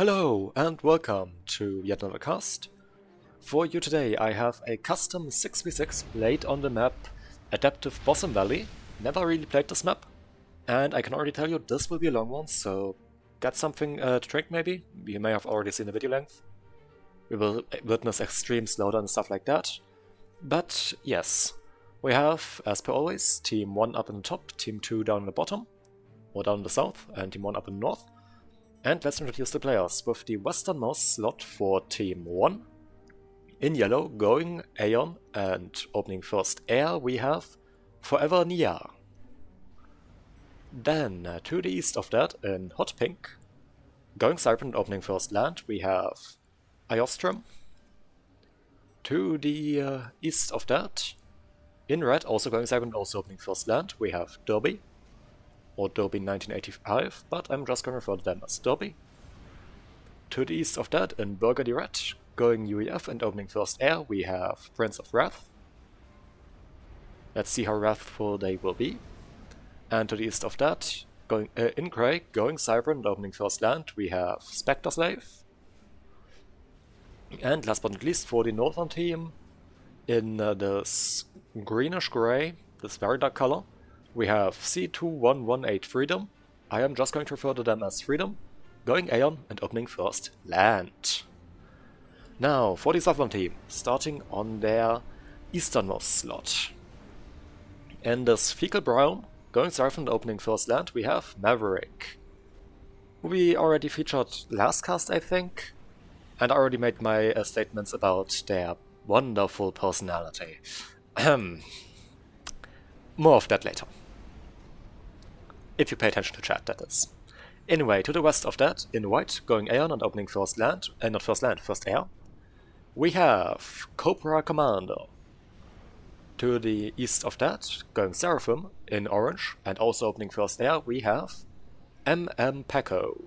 Hello and welcome to yet another cast. For you today I have a custom 6v6 played on the map Adaptive Bosem Valley. Never really played this map, and I can already tell you this will be a long one, so get something to drink maybe. You may have already seen the video length. We will witness extreme slowdown and stuff like that. But yes, we have, as per always, Team 1 up in the top, Team 2 down in the bottom, or down in the south, and Team 1 up in the north. And let's introduce the players with the westernmost slot for Team 1. In yellow, going Aeon and opening first air, we have Forever Nia. Then, to the east of that, in hot pink, going Cypher and opening first land, we have Iostrom. To the east of that, in red, also going Cypher and also opening first land, we have Derby. Or Derby 1985, but I'm just going to refer to them as Derby. To the east of that, in Burgundy Red, going UEF and opening first air, we have Prince of Wrath. Let's see how wrathful they will be. And to the east of that, going in grey, going Cyber and opening first land, we have Spectre Slave. And last but not least, for the northern team, in this greenish grey, this very dark color, we have C2118 Freedom. I am just going to refer to them as Freedom, going Aeon and opening first land. Now, for the southern team, starting on their easternmost slot. In this fecal brown, going south and opening first land, we have Maverick. We already featured last cast, I think, and I already made my statements about their wonderful personality. More of that later. If you pay attention to chat, that is. Anyway, to the west of that, in white, going Aeon and opening first land, not first land, first air, we have Cobra Commander. To the east of that, going Seraphim, in orange, and also opening first air, we have MM Pecco.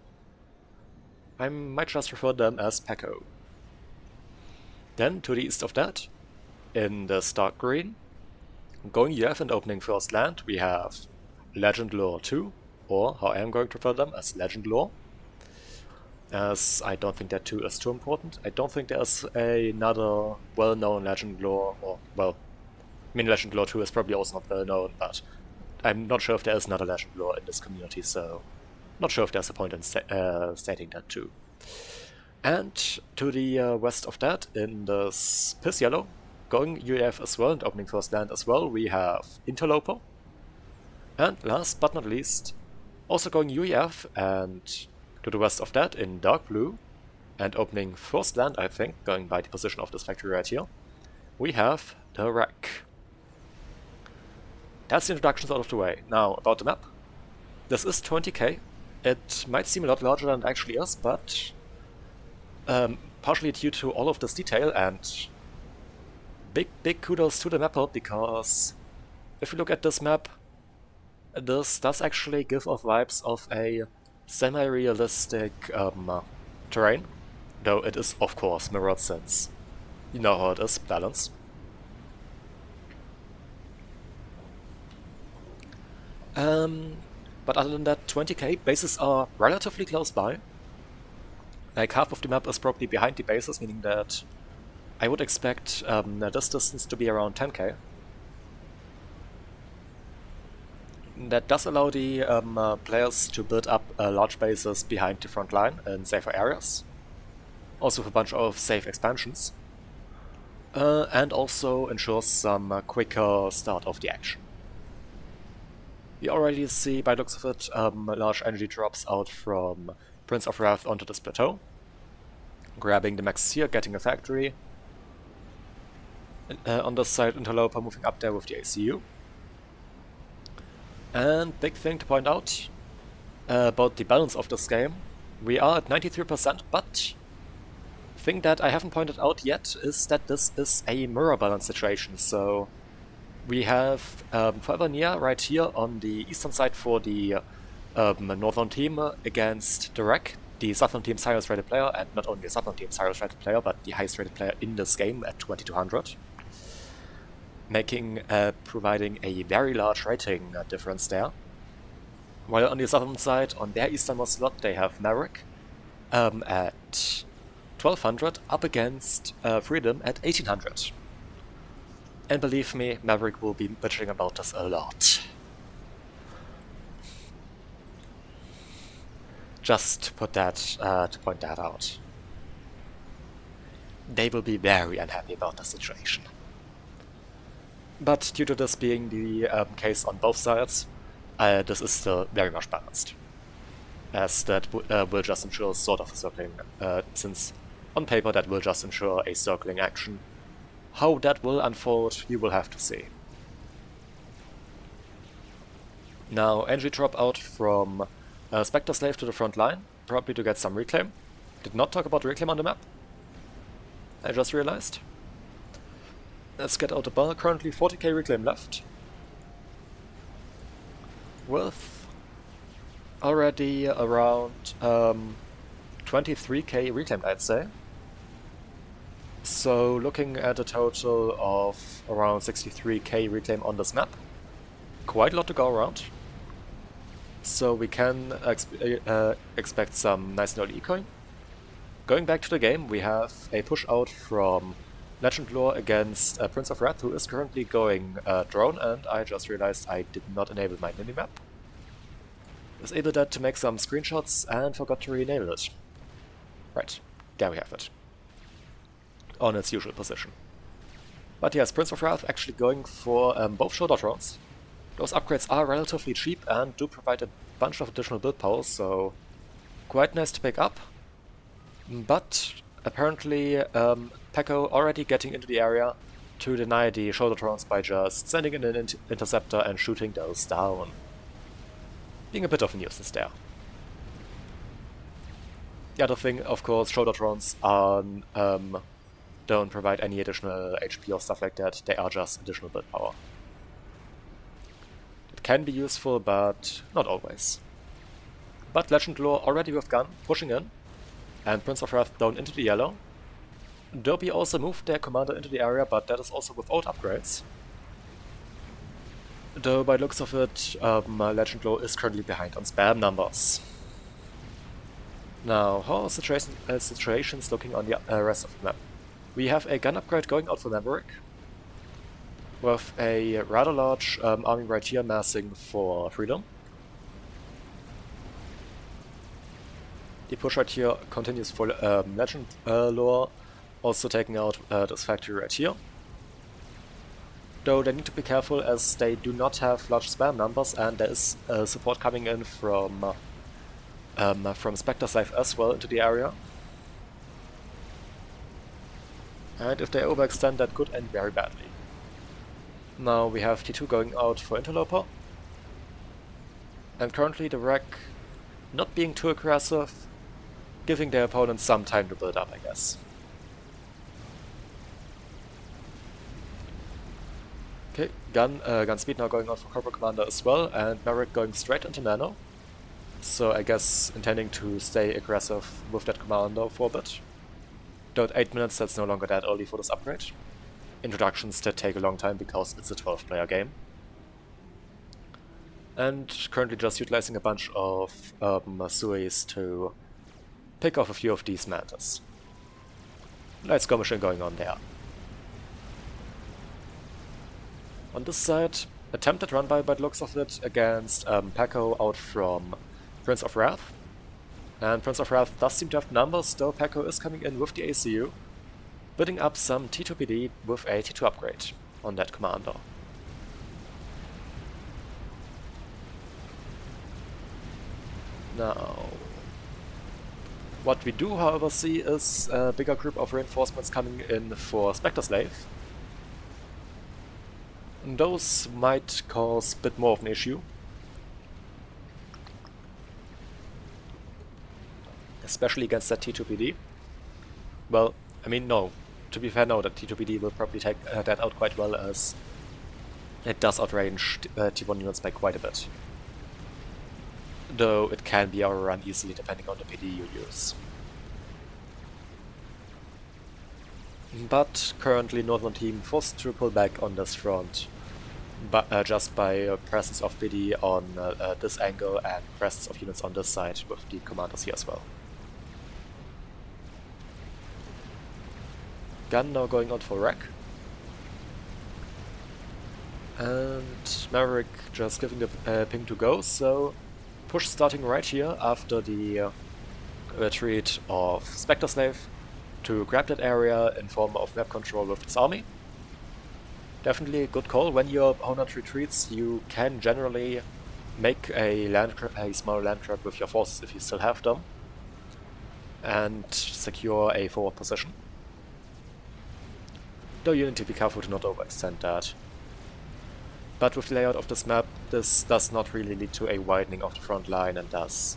I might just refer to them as Pecco. Then, to the east of that, in the stark green, going UF and opening first land, we have Legend Lore 2, or how I am going to refer to them as Legend Lore, as I don't think that 2 is too important. I don't think there's another well-known Legend Lore, or, well, I mean Legend Lore 2 is probably also not well-known, but I'm not sure if there is another Legend Lore in this community, so not sure if there's a point in stating that too. And to the west of that, in this piss yellow, going UAF as well and opening first land as well, we have Interloper. And last but not least, also going UEF and to the west of that in dark blue and opening first land, I think, going by the position of this factory right here, we have the Wreck. That's the introductions out of the way. Now, about the map. This is 20k. It might seem a lot larger than it actually is, but partially due to all of this detail, and big kudos to the mapper, because if you look at this map, this does actually give off vibes of a semi-realistic terrain, though it is of course mirrored since you know how it is, balance. But other than that, 20k, bases are relatively close by. Like half of the map is probably behind the bases, meaning that I would expect this distance to be around 10k. That does allow the players to build up large bases behind the front line in safer areas, also with a bunch of safe expansions, and also ensures some quicker start of the action. We already see, by the looks of it, large energy drops out from Prince of Wrath onto this plateau, grabbing the max here, getting a factory. On this side, Interloper moving up there with the ACU. And big thing to point out about the balance of this game, we are at 93%, but thing that I haven't pointed out yet is that this is a mirror balance situation. So we have Forever Nia right here on the eastern side for the northern team against the Wreck, the southern team's highest rated player, and not only the southern team's highest rated player, but the highest rated player in this game at 2200. Providing a very large rating difference there. While on the southern side, on their easternmost slot, they have Maverick, at 1200 up against Freedom at 1800. And believe me, Maverick will be bitching about this a lot. Just to point that out. They will be very unhappy about the situation. But due to this being the case on both sides, this is still very much balanced. As that will just ensure sort of a circling, since on paper that will just ensure a circling action. How that will unfold, you will have to see. Now, NG drop out from Spectre Slave to the front line, probably to get some reclaim. Did not talk about reclaim on the map. I just realized. Let's get out the bar. Currently 40k reclaim left. With already around 23k reclaimed, I'd say. So looking at a total of around 63k reclaim on this map. Quite a lot to go around. So we can expect some nice and early ecoing. Going back to the game, we have a push out from Legend Lore against Prince of Wrath, who is currently going drone, and I just realized I did not enable my minimap. Was able that to make some screenshots and forgot to re-enable it. Right, there we have it. On its usual position. But yes, Prince of Wrath actually going for both shoulder drones. Those upgrades are relatively cheap and do provide a bunch of additional build power, so quite nice to pick up. But apparently Pecco already getting into the area to deny the shoulder drones by just sending in an interceptor and shooting those down. Being a bit of a nuisance there. The other thing, of course, shoulder drones don't provide any additional HP or stuff like that, they are just additional build power. It can be useful, but not always. But Legend Lore already with gun, pushing in, and Prince of Wrath down into the yellow. Derby also moved their commander into the area, but that is also without upgrades. Though by looks of it, Legend Lore is currently behind on spam numbers. Now, how are situations looking on the rest of the map? We have a gun upgrade going out for Maverick, with a rather large army right here massing for Freedom. The push right here continues for Legend Lore, also taking out this factory right here. Though they need to be careful as they do not have large spam numbers, and there is support coming in from Spectre Slave as well into the area. And if they overextend, that could end very badly. Now we have T2 going out for Interloper. And currently the wreck not being too aggressive, giving their opponent some time to build up, I guess. Okay, gun speed now going out for Corporal Commander as well, and Maverick going straight into Nano. So I guess intending to stay aggressive with that commander for a bit. Though at 8 minutes, that's no longer that early for this upgrade. Introductions did take a long time because it's a 12-player game. And currently just utilizing a bunch of Suis to pick off a few of these mantas. Light skirmishing going on there. On this side, attempted run by the looks of it against Pecco out from Prince of Wrath. And Prince of Wrath does seem to have numbers, though Pecco is coming in with the ACU, building up some T2PD with a T2 upgrade on that commander. Now, what we do however see is a bigger group of reinforcements coming in for Spectre Slave. And those might cause a bit more of an issue. Especially against that T2PD. Well, I mean, no. To be fair, no, that T2PD will probably take that out quite well, as it does outrange T1 units by quite a bit. Though it can be overrun easily depending on the PD you use. But currently Northern Team forced to pull back on this front, but just by presence of PD on this angle and presence of units on this side with the commanders here as well. Gun now going out for wreck. And Maverick just giving the ping to go, so push starting right here after the retreat of Spectre Slave to grab that area in form of map control with its army. Definitely a good call. When your opponent retreats, you can generally make a small land grab with your forces if you still have them, and secure a forward position. Though you need to be careful to not overextend that. But with the layout of this map, this does not really lead to a widening of the front line, and thus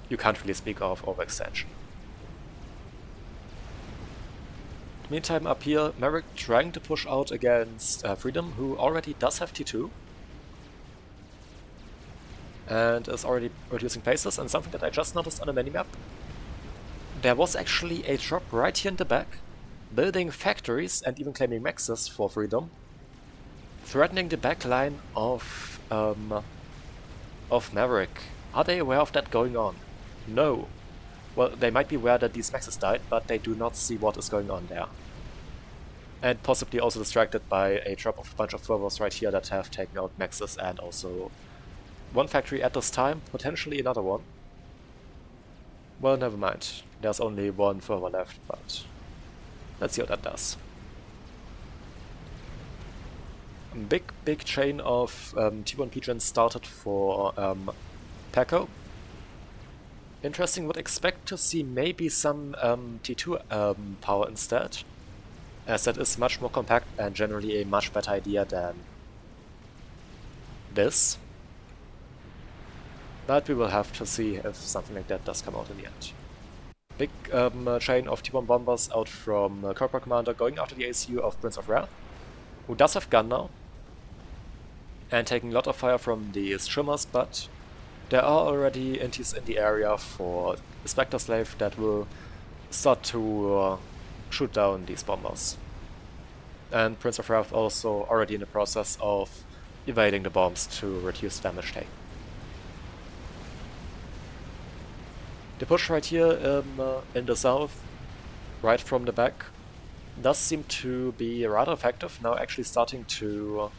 you can't really speak of overextension. Meantime, up here, Merrick trying to push out against Freedom, who already does have T2 and is already reducing paces. And something that I just noticed on the minimap, there was actually a drop right here in the back, building factories and even claiming maxes for Freedom, threatening the back line of Maverick. Are they aware of that going on? No. Well, they might be aware that these maxes died, but they do not see what is going on there. And possibly also distracted by a drop of a bunch of fervors right here that have taken out maxes, and also one factory at this time, potentially another one. Well, never mind. There's only one fervor left, but let's see what that does. A big chain of T1 P-Gens started for Paco. Interesting, would expect to see maybe some T2 power instead, as that is much more compact and generally a much better idea than this. But we will have to see if something like that does come out in the end. Big chain of T1 bombers out from Corporal Commander going after the ACU of Prince of Wrath, who does have gun now, and taking a lot of fire from the Shimmers, but there are already intis in the area for Spectre Slave that will start to shoot down these bombers. And Prince of Wrath also already in the process of evading the bombs to reduce damage taken. The push right here in the south, right from the back, does seem to be rather effective, now actually starting to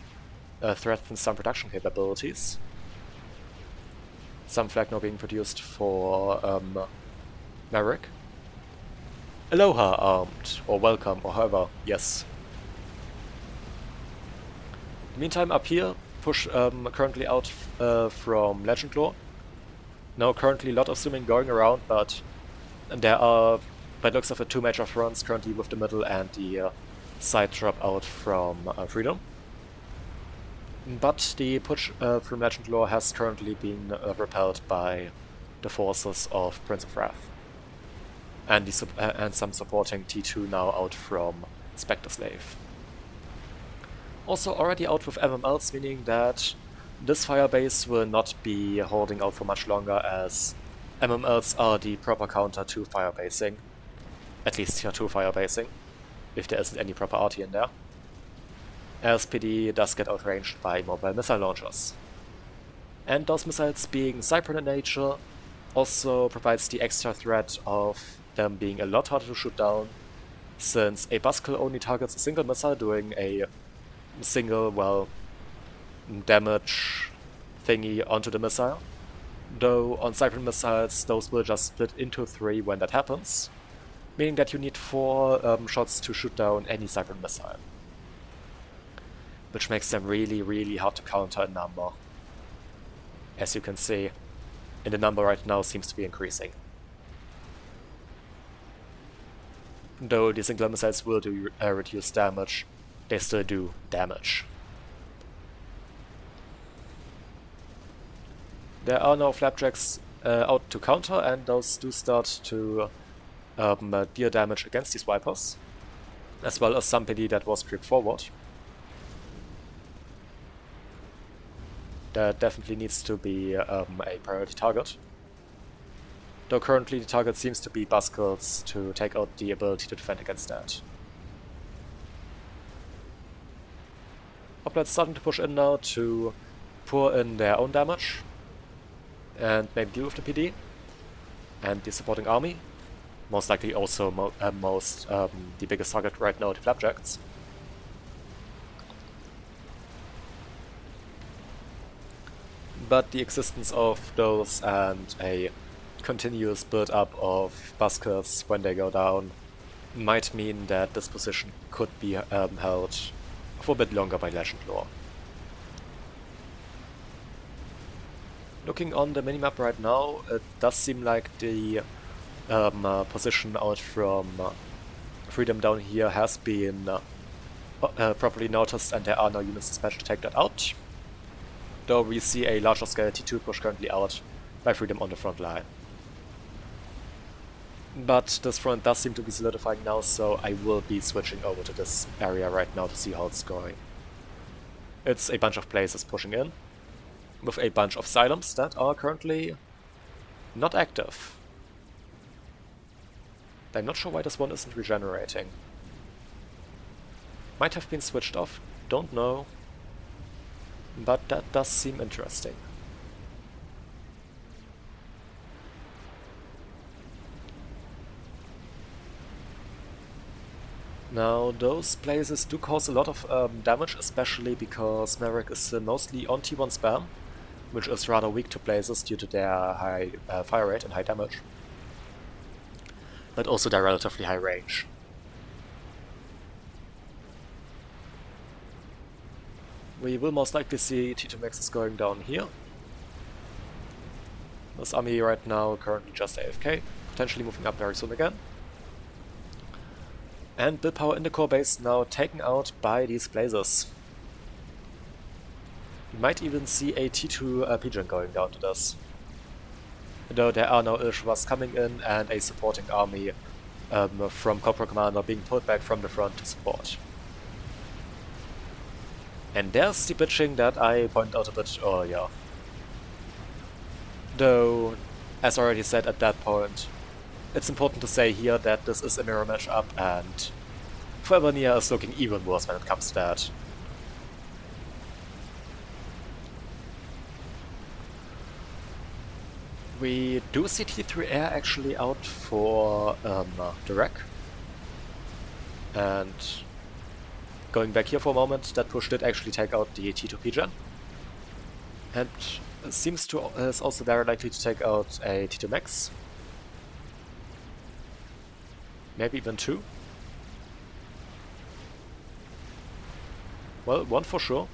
threaten some production capabilities. Some flag now being produced for Maverick. Aloha armed, or welcome, or however, yes. Meantime, up here, push currently out from Legend Lore. Now currently a lot of zooming going around, but there are, by the looks of it, two major fronts currently with the middle and the side drop out from Freedom. But the push from Legend Lore has currently been repelled by the forces of Prince of Wrath. And, and some supporting T2 now out from Spectre Slave. Also already out with MMLs, meaning that this firebase will not be holding out for much longer, as MMLs are the proper counter to firebasing. At least tier 2 firebasing, if there isn't any proper RT in there. As PD does get outranged by mobile missile launchers. And those missiles being cyber in nature also provides the extra threat of them being a lot harder to shoot down, since a Buskill only targets a single missile doing a single, well, damage thingy onto the missile. Though on cyber missiles those will just split into 3 when that happens, meaning that you need 4 shots to shoot down any cyber missile. Which makes them really hard to counter in number. As you can see, and the number right now seems to be increasing. Though the singular missiles will do reduce damage, they still do damage. There are no flapjacks out to counter, and those do start to deal damage against these Vipers, as well as some PD that was creeped forward. That definitely needs to be a priority target. Though currently the target seems to be Buskills to take out the ability to defend against that. Hoplites starting to push in now to pour in their own damage and maybe deal with the PD and the supporting army. Most likely also the biggest target right now, the Flapjacks. But the existence of those and a continuous build-up of buskers when they go down might mean that this position could be held for a bit longer by Legend lore. Looking on the minimap right now, it does seem like the position out from Freedom down here has been properly noticed, and there are no units dispatched to take that out. Though we see a larger scale T2 push currently out by Freedom on the front line. But this front does seem to be solidifying now, so I will be switching over to this area right now to see how it's going. It's a bunch of places pushing in, with a bunch of Xylems that are currently not active. I'm not sure why this one isn't regenerating. Might have been switched off, don't know. But that does seem interesting. Now, those places do cause a lot of damage, especially because Maverick is still mostly on T1 spam, which is rather weak to places due to their high fire rate and high damage. But also their relatively high range. We will most likely see T2 Maxes going down here. This army right now currently just AFK, potentially moving up very soon again. And build power in the core base now taken out by these blazes. We might even see a T2 Pigeon going down to this. Though there are no Ilshvas coming in and a supporting army from Corporal Commander being pulled back from the front to support. And there's the bitching that I pointed out a bit earlier. Though, as already said at that point, it's important to say here that this is a mirror matchup and Forever Nia is looking even worse when it comes to that. We do see T3 Air actually out for the wreck. And going back here for a moment, that push did actually take out the T2 Pigeon. And seems to is also very likely to take out a T2 Max. Maybe even two. Well, one for sure.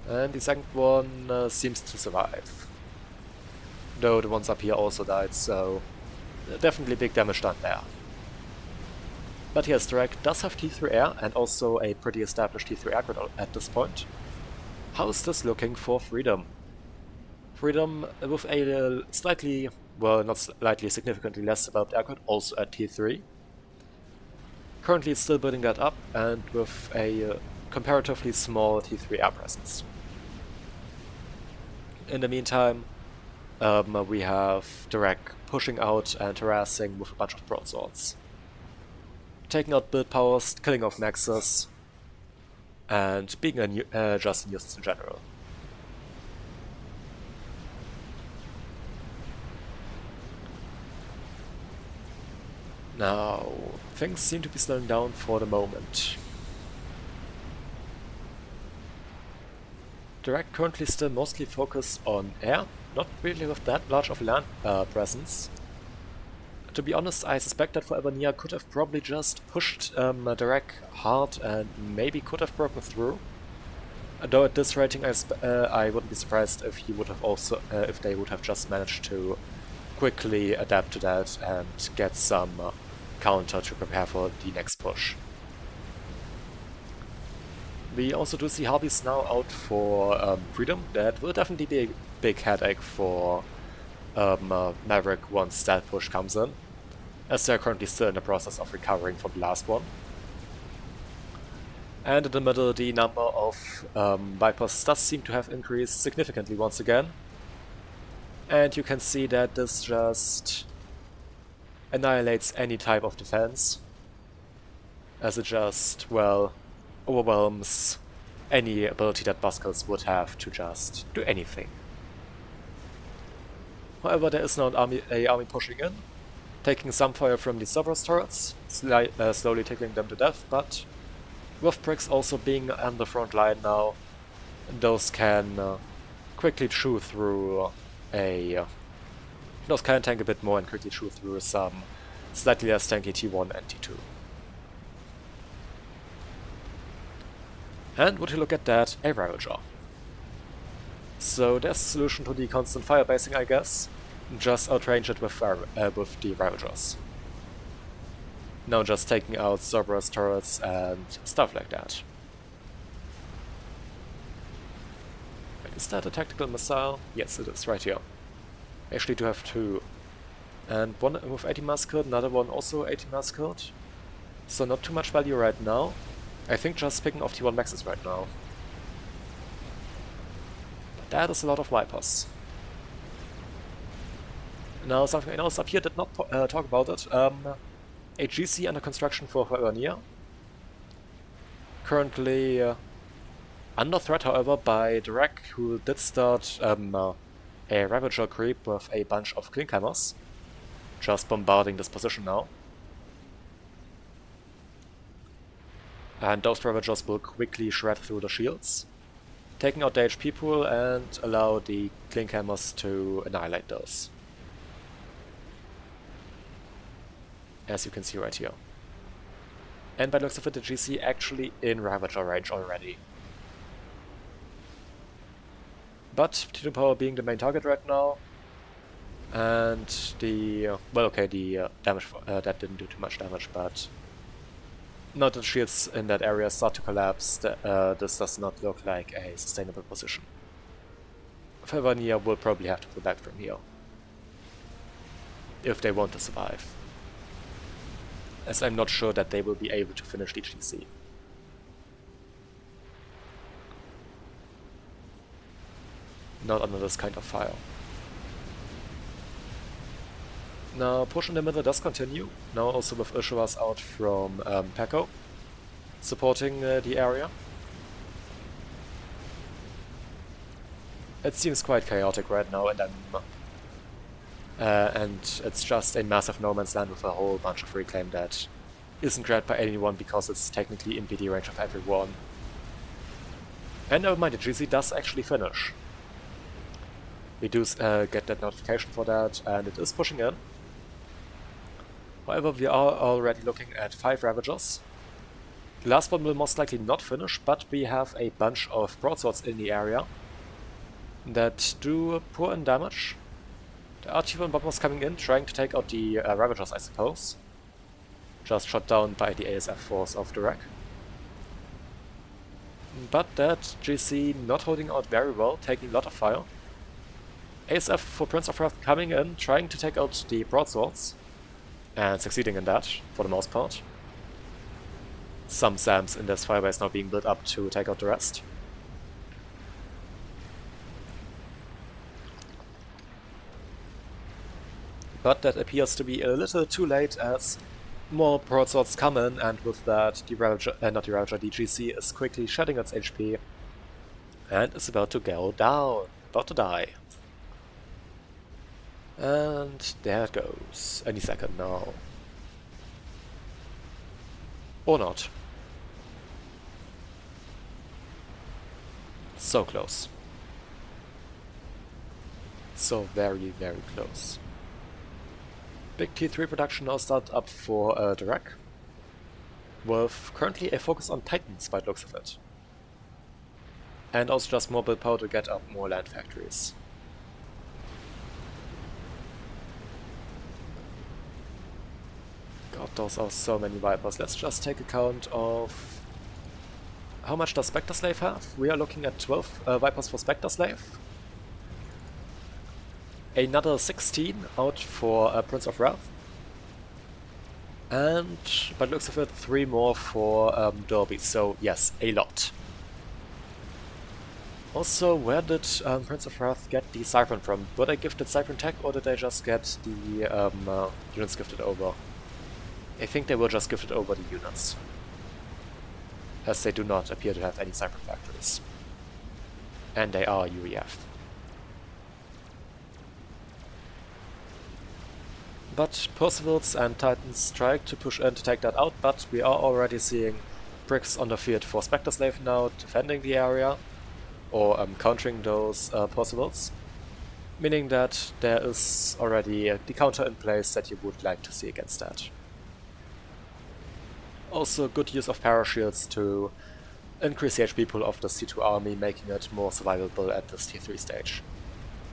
And the second one seems to survive. Though the ones up here also died, so definitely big damage done there. But yes, Drake does have T3 Air and also a pretty established T3 aggro at this point. How is this looking for Freedom? Freedom with a slightly, well, not slightly, significantly less developed aggro, also at T3. Currently it's still building that up and with a comparatively small T3 air presence. In the meantime, we have Direk pushing out and harassing with a bunch of broadswords. Taking out build powers, killing off Nexus, and being a just a nuisance in general. Now, things seem to be slowing down for the moment. Direct currently still mostly focused on air, not really with that large of a land presence. To be honest, I suspect that Forever Nia could have probably just pushed Direct hard and maybe could have broken through. Though at this rating, I wouldn't be surprised if he would have also, if they would have just managed to quickly adapt to that and get some counter to prepare for the next push. We also do see Harveys now out for Freedom. That will definitely be a big headache for Maverick once that push comes in, as they're currently still in the process of recovering from the last one. And in the middle, the number of Vipers does seem to have increased significantly once again. And you can see that this just annihilates any type of defense, as it just, well, overwhelms any ability that Buskers would have to just do anything. However, there is now an army pushing in, taking some fire from the Cerberus turrets, slowly tickling them to death, but with bricks also being on the front line now, those can quickly chew through those can tank a bit more and quickly chew through some slightly less tanky T1 and T2. And would you look at that, a Ravager. So there's a solution to the constant fire basing, I guess. Just outrange it with the Ravagers. Now just taking out Cerberus turrets and stuff like that. Wait, is that a tactical missile? Yes, it is, right here. I actually do have two. And one with 80 mass killed, another one also 80 mass killed. So not too much value right now. I think just picking off T1 maxes right now. But that is a lot of Vipers. Now, something I noticed up here, did not talk about it. A GC under construction for Vernier. Currently under threat, however, by Direk, who did start a Ravager creep with a bunch of Klinkhammers. Just bombarding this position now. And those Ravagers will quickly shred through the shields, taking out the HP pool and allow the Klinkhammers to annihilate those. As you can see right here. And by the looks of it, the GC actually in Ravager range already. But T2 power being the main target right now. And the... well, okay, the damage... that didn't do too much damage, but... now that the shields in that area start to collapse, this does not look like a sustainable position. Vernier will probably have to pull back from here. If they want to survive. As I'm not sure that they will be able to finish the GC. Not under this kind of fire. Now, push in the middle does continue, now also with Ushuas out from Peko, supporting the area. It seems quite chaotic right now, and it's just a massive no man's land with a whole bunch of reclaim that isn't grabbed by anyone because it's technically in BD range of everyone. And never mind, the GC does actually finish. We do get that notification for that, and it is pushing in. However, we are already looking at 5 Ravagers. The last one will most likely not finish, but we have a bunch of broadswords in the area that do pour in damage. The RT1 bombers coming in, trying to take out the Ravagers, I suppose. Just shot down by the ASF force of Direk. But that GC not holding out very well, taking a lot of fire. ASF for Prince of Wrath coming in, trying to take out the broadswords. And succeeding in that, for the most part. Some SAMs in this firebase now being built up to take out the rest. But that appears to be a little too late as more broadswords come in, and with that, the Ravager, not the Ravager, the GC is quickly shedding its HP and is about to go down, about to die. And there it goes. Any second now. Or not. So close. So very, very close. Big T3 production now started up for Direk, with currently a focus on Titans by the looks of it. And also just more build power to get up more land factories. God, those are so many Vipers. Let's just take account of... how much does Spectre Slave have? We are looking at 12 Vipers for Spectre Slave. Another 16 out for Prince of Wrath. And, by the looks of it, 3 more for Derby. So, yes, a lot. Also, where did Prince of Wrath get the Siphon from? Were they gifted Siphon Tech, or did they just get the units gifted over? I think they were just gifted over the units, as they do not appear to have any Siphon factories. And they are UEF. But Percival's and Titans tried to push in to take that out, but we are already seeing bricks on the field for Spectre Slave now defending the area, or countering those Percivals, meaning that there is already the counter in place that you would like to see against that. Also good use of parashields to increase the HP pool of the C2 army, making it more survivable at this tier 3 stage,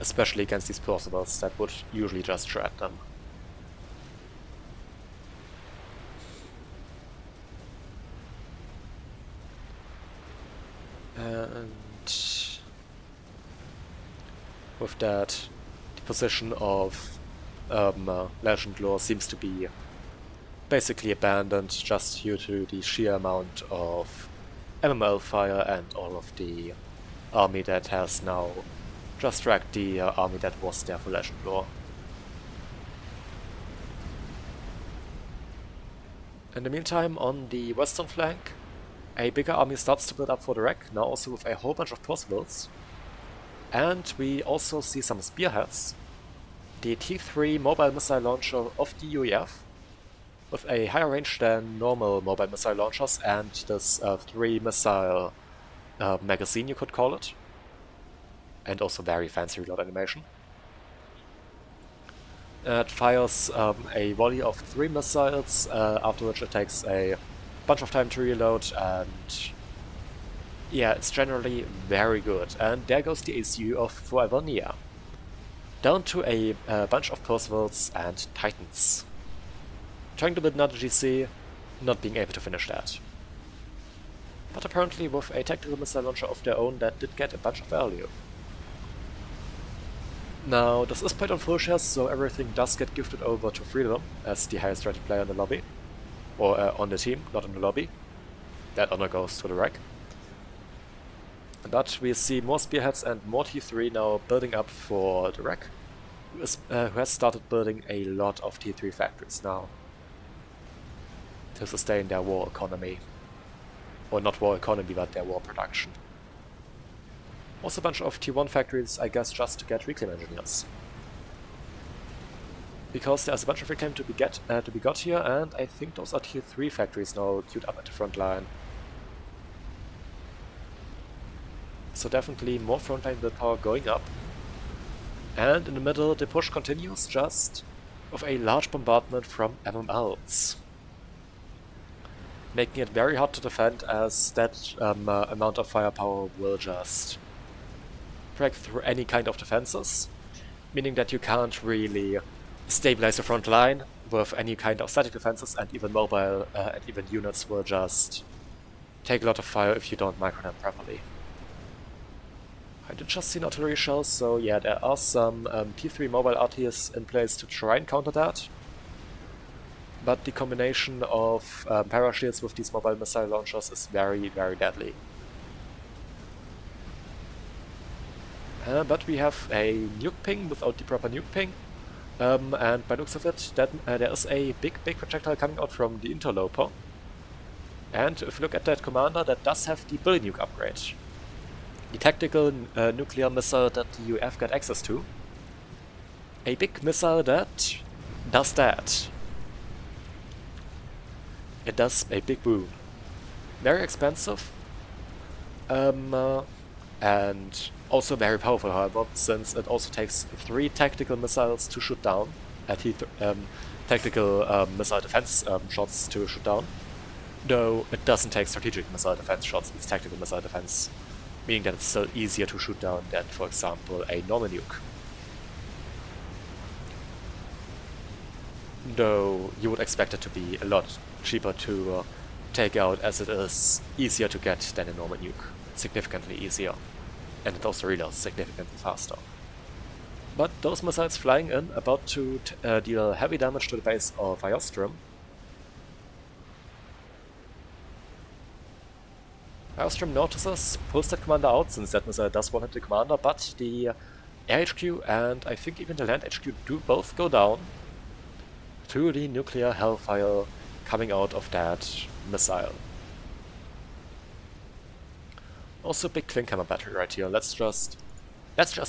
especially against these Percivals that would usually just shred them. And with that, the position of Legend Lore seems to be basically abandoned just due to the sheer amount of MML fire and all of the army that has now just wrecked the army that was there for Legend Lore. In the meantime, on the western flank, a bigger army starts to build up for the wreck, now also with a whole bunch of Percivals. And we also see some spearheads. The T3 mobile missile launcher of the UEF, with a higher range than normal mobile missile launchers, and this 3 missile magazine, you could call it. And also very fancy reload animation. It fires a volley of 3 missiles, after which it takes a bunch of time to reload, and yeah, it's generally very good. And there goes the ACU of Forever Nia. Down to a bunch of Percivals and Titans. Trying to build another GC, not being able to finish that. But apparently with a tactical missile launcher of their own that did get a bunch of value. Now, this is played on full shares, so everything does get gifted over to Freedom as the highest rated player in the lobby. Or on the team, not in the lobby. That honor goes to the wreck. But we see more spearheads and more T3 now building up for the wreck, who has started building a lot of T3 factories now to sustain their war economy. Or not war economy, but their war production. Also a bunch of T1 factories, I guess, just to get reclaim engineers. Because there's a bunch of reclaim to be got here, and I think those are tier 3 factories now queued up at the front line. So definitely more frontline build power going up. And in the middle, the push continues, just with a large bombardment from MMLs. Making it very hard to defend, as that amount of firepower will just break through any kind of defenses, meaning that you can't really stabilize the front line with any kind of static defenses, and even mobile and even units will just take a lot of fire if you don't micro them properly. I did just see an artillery shells, so yeah, there are some T3 mobile RTs in place to try and counter that. But the combination of parashields with these mobile missile launchers is very, very deadly. But we have a nuke ping without the proper nuke ping. And by looks of it, that, there is a big projectile coming out from the interloper. And if you look at that commander, that does have the Bully Nuke upgrade. The tactical nuclear missile that the UF got access to. A big missile that does that. It does a big boom. Very expensive. And also very powerful, however, since it also takes 3 tactical missiles to shoot down, tactical missile defense shots to shoot down, though it doesn't take strategic missile defense shots, it's tactical missile defense, meaning that it's still easier to shoot down than, for example, a normal nuke. Though you would expect it to be a lot cheaper to take out, as it is easier to get than a normal nuke, significantly easier. And it also reloads significantly faster. But those missiles flying in, about to deal heavy damage to the base of Iostrum. Iostrum notices, pulls that commander out, since that missile does one-hit the commander, but the Air HQ and I think even the Land HQ do both go down to the nuclear hellfire coming out of that missile. Also big twin camera battery right here. Let's just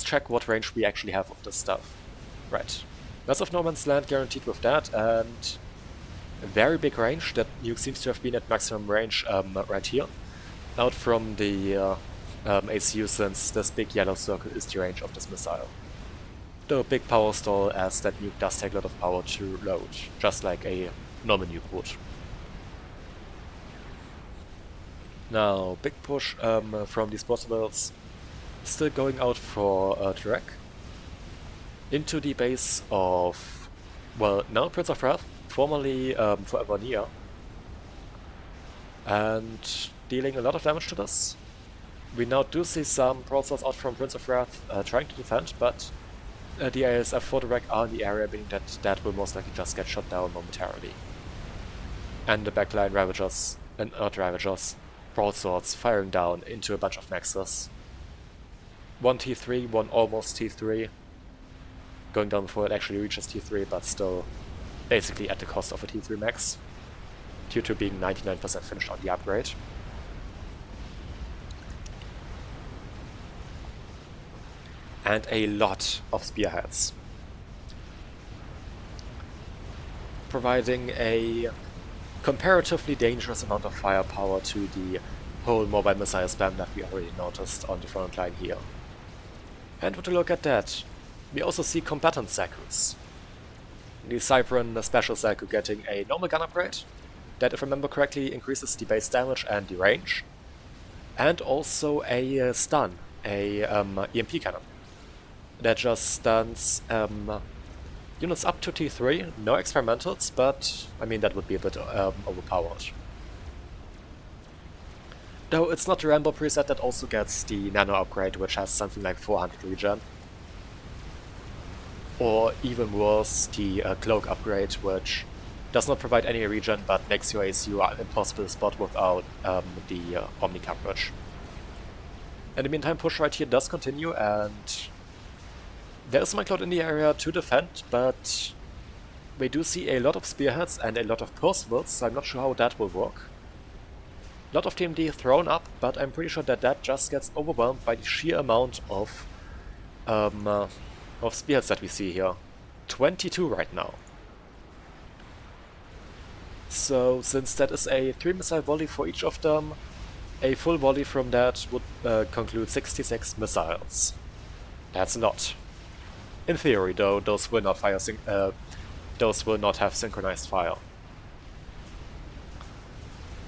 check what range we actually have of this stuff. Right. Lots of no man's land guaranteed with that, and a very big range. That nuke seems to have been at maximum range right here. Out from the ACU, since this big yellow circle is the range of this missile. Though a big power stall, as that nuke does take a lot of power to load, just like a normal nuke would. Now, big push from these Bosems, still going out for Trek. Into the base of, well, now Prince of Wrath, formerly Forever Near. And dealing a lot of damage to this. We now do see some broadsides out from Prince of Wrath trying to defend, but the ASF for the wreck are in the area, meaning that that will most likely just get shot down momentarily. And the backline Ravagers, and not Ravagers, broadswords firing down into a bunch of Nexus. One T3, one almost T3. Going down before it actually reaches T3, but still basically at the cost of a T3 max, due to being 99% finished on the upgrade. And a lot of spearheads, providing a comparatively dangerous amount of firepower to the whole mobile missile spam that we already noticed on the front line here. And with a look at that, we also see combatant Zakus. The Cypern special Zaku getting a normal gun upgrade, that if I remember correctly increases the base damage and the range, and also a stun, a EMP cannon. That just stuns units up to T3, no experimentals, but I mean that would be a bit overpowered. Though it's not the Rambo preset that also gets the nano upgrade, which has something like 400 regen. Or even worse, the cloak upgrade, which does not provide any regen but makes your ACU an impossible spot without the Omni coverage. In the meantime, push right here does continue, and there is Micloud in the area to defend, but we do see a lot of spearheads and a lot of Percivals, so I'm not sure how that will work. A lot of TMD thrown up, but I'm pretty sure that that just gets overwhelmed by the sheer amount of spearheads that we see here. 22 right now. So, since that is a 3 missile volley for each of them, a full volley from that would conclude 66 missiles. That's a lot. In theory, though, those will not fire. Those will not have synchronized fire.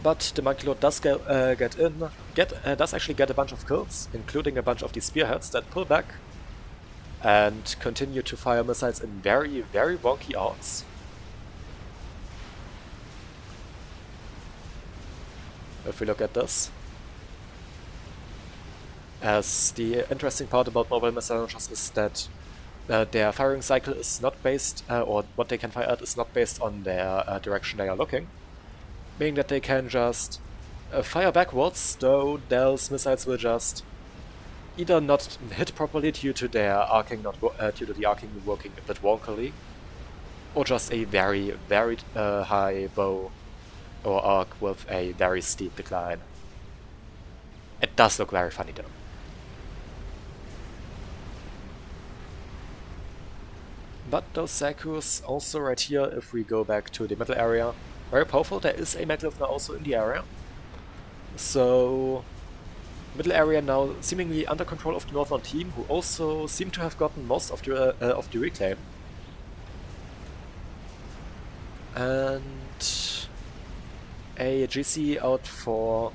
But the Monkey Lord does does actually get a bunch of kills, including a bunch of these spearheads that pull back and continue to fire missiles in very, very wonky arcs. If we look at this, as the interesting part about mobile missile launchers is that their firing cycle is not based, or what they can fire at is not based on their direction they are looking, meaning that they can just fire backwards, though those missiles will just either not hit properly due to their arcing due to the arcing working a bit wonkily, or just a very, very high bow or arc with a very steep decline. It does look very funny though. But those Zakus also right here, if we go back to the middle area, very powerful. There is a Maglev now also in the area. So, middle area now seemingly under control of the Northern team, who also seem to have gotten most of the reclaim. And a GC out for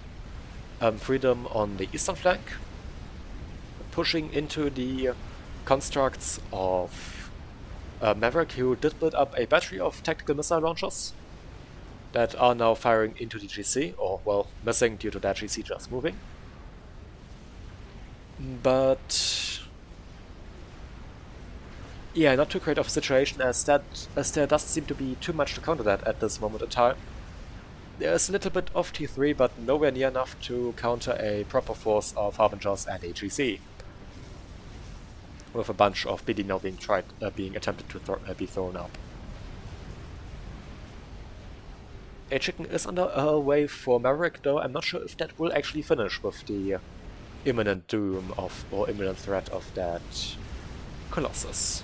freedom on the eastern flank, pushing into the constructs of Maverick, who did build up a battery of tactical missile launchers that are now firing into the GC, or, well, missing due to that GC just moving. But yeah, not too great of a situation, as there doesn't seem to be too much to counter that at this moment in time. There's a little bit of T3, but nowhere near enough to counter a proper force of Harbingers and a GC, with a bunch of BD now being attempted to be thrown up. A chicken is under a way for Maverick, though I'm not sure if that will actually finish with the imminent doom of, or imminent threat of that Colossus.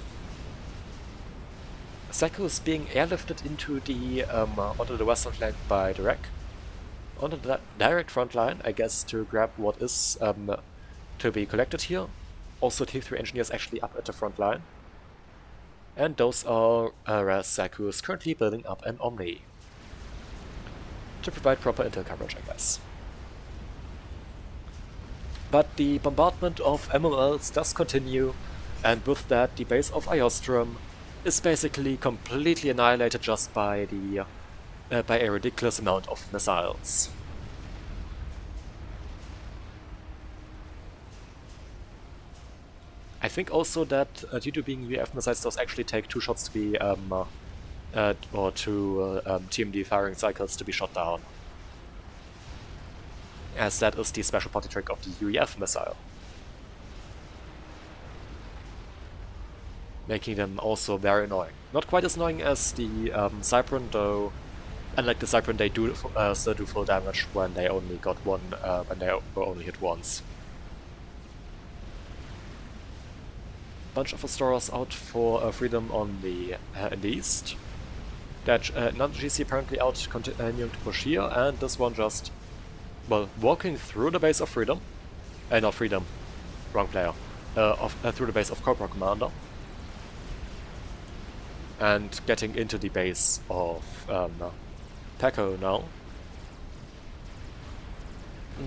Saku is being airlifted into the onto the western flank by Direk. Onto the direct front line, I guess, to grab what is to be collected here. Also, T3 engineers actually up at the front line. And those are where Saku is currently building up an Omni to provide proper intel coverage, I guess. But the bombardment of MMLs does continue, and with that the base of Iostrom is basically completely annihilated just by a ridiculous amount of missiles. I think also that due to being UAF missiles, those actually take 2 shots to be or 2 TMD firing cycles to be shot down, as that is the special party trick of the UEF missile, making them also very annoying. Not quite as annoying as the Cypern, though. Unlike the Cypern, they do still do full damage when they only got one, when they were only hit once. Bunch of restorers out for freedom on the in the east. That another GC apparently out continuing to push here, and this one just, well, walking through the base of freedom, not freedom, wrong player, through the base of Cobra Commander, and getting into the base of Paco now.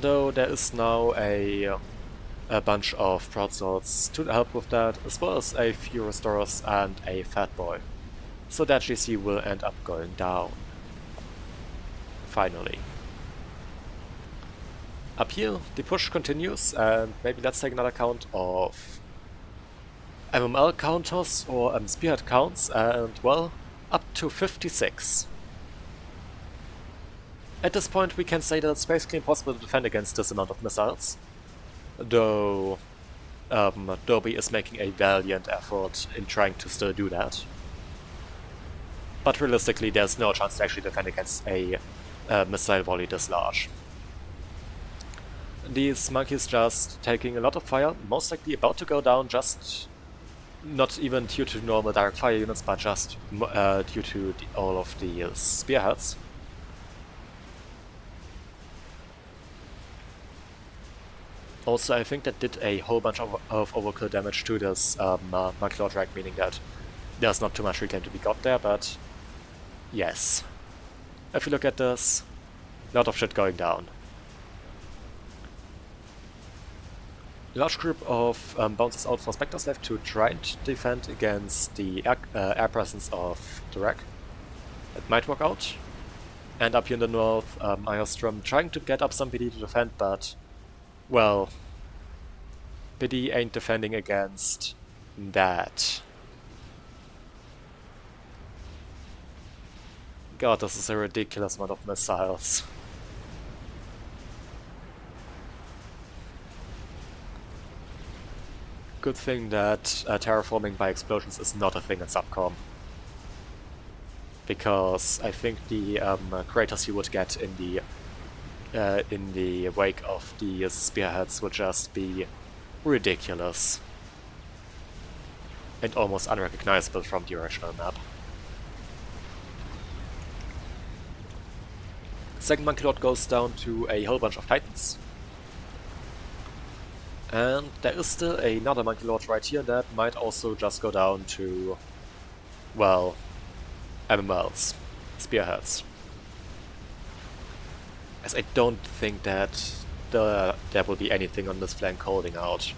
Though there is now a bunch of Proud Swords to help with that, as well as a few Restorers and a Fat Boy. So that GC will end up going down. Finally. Up here, the push continues, and maybe let's take another count of MML counters or spearhead counts, and well, up to 56. At this point we can say that it's basically impossible to defend against this amount of missiles, though Derby is making a valiant effort in trying to still do that. But realistically there's no chance to actually defend against a missile volley this large. These monkeys just taking a lot of fire, most likely about to go down, just not even due to normal direct fire units, but just due to all of the spearheads. Also, I think that did a whole bunch of overkill damage to this Monkey Lord rack, meaning that there's not too much reclaim to be got there, but yes. If you look at this, a lot of shit going down. A large group of bounces out for Spectres left to try and defend against the air presence of the rack. It might work out. And up here in the north, Iostrom trying to get up some BD to defend, but, well, BD ain't defending against that. God, this is a ridiculous amount of missiles. Good thing that terraforming by explosions is not a thing in Subcom, because I think the craters you would get in the wake of the spearheads would just be ridiculous and almost unrecognizable from the original map. Second Monkey Lord goes down to a whole bunch of Titans. And there is still another Monkey Lord right here that might also just go down to, well, MMLs, spearheads. As I don't think that there will be anything on this flank holding out.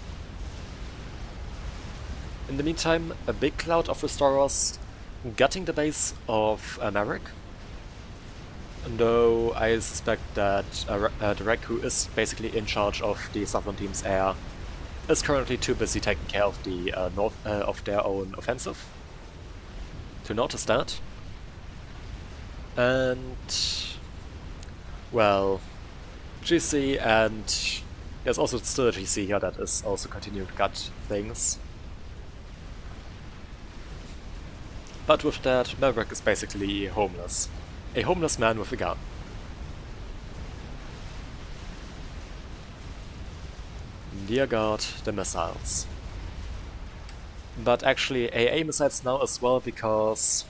In the meantime, a big cloud of Restorers gutting the base of Maverick. Though I suspect that Direk, who is basically in charge of the Southern Team's air, is currently too busy taking care of the of their own offensive to notice that. And, well, GC, and there's also still a GC here that is also continuing to gut things. But with that, Maverick is basically homeless. A homeless man with a gun. Dear God, the missiles. But actually AA missiles now as well, because,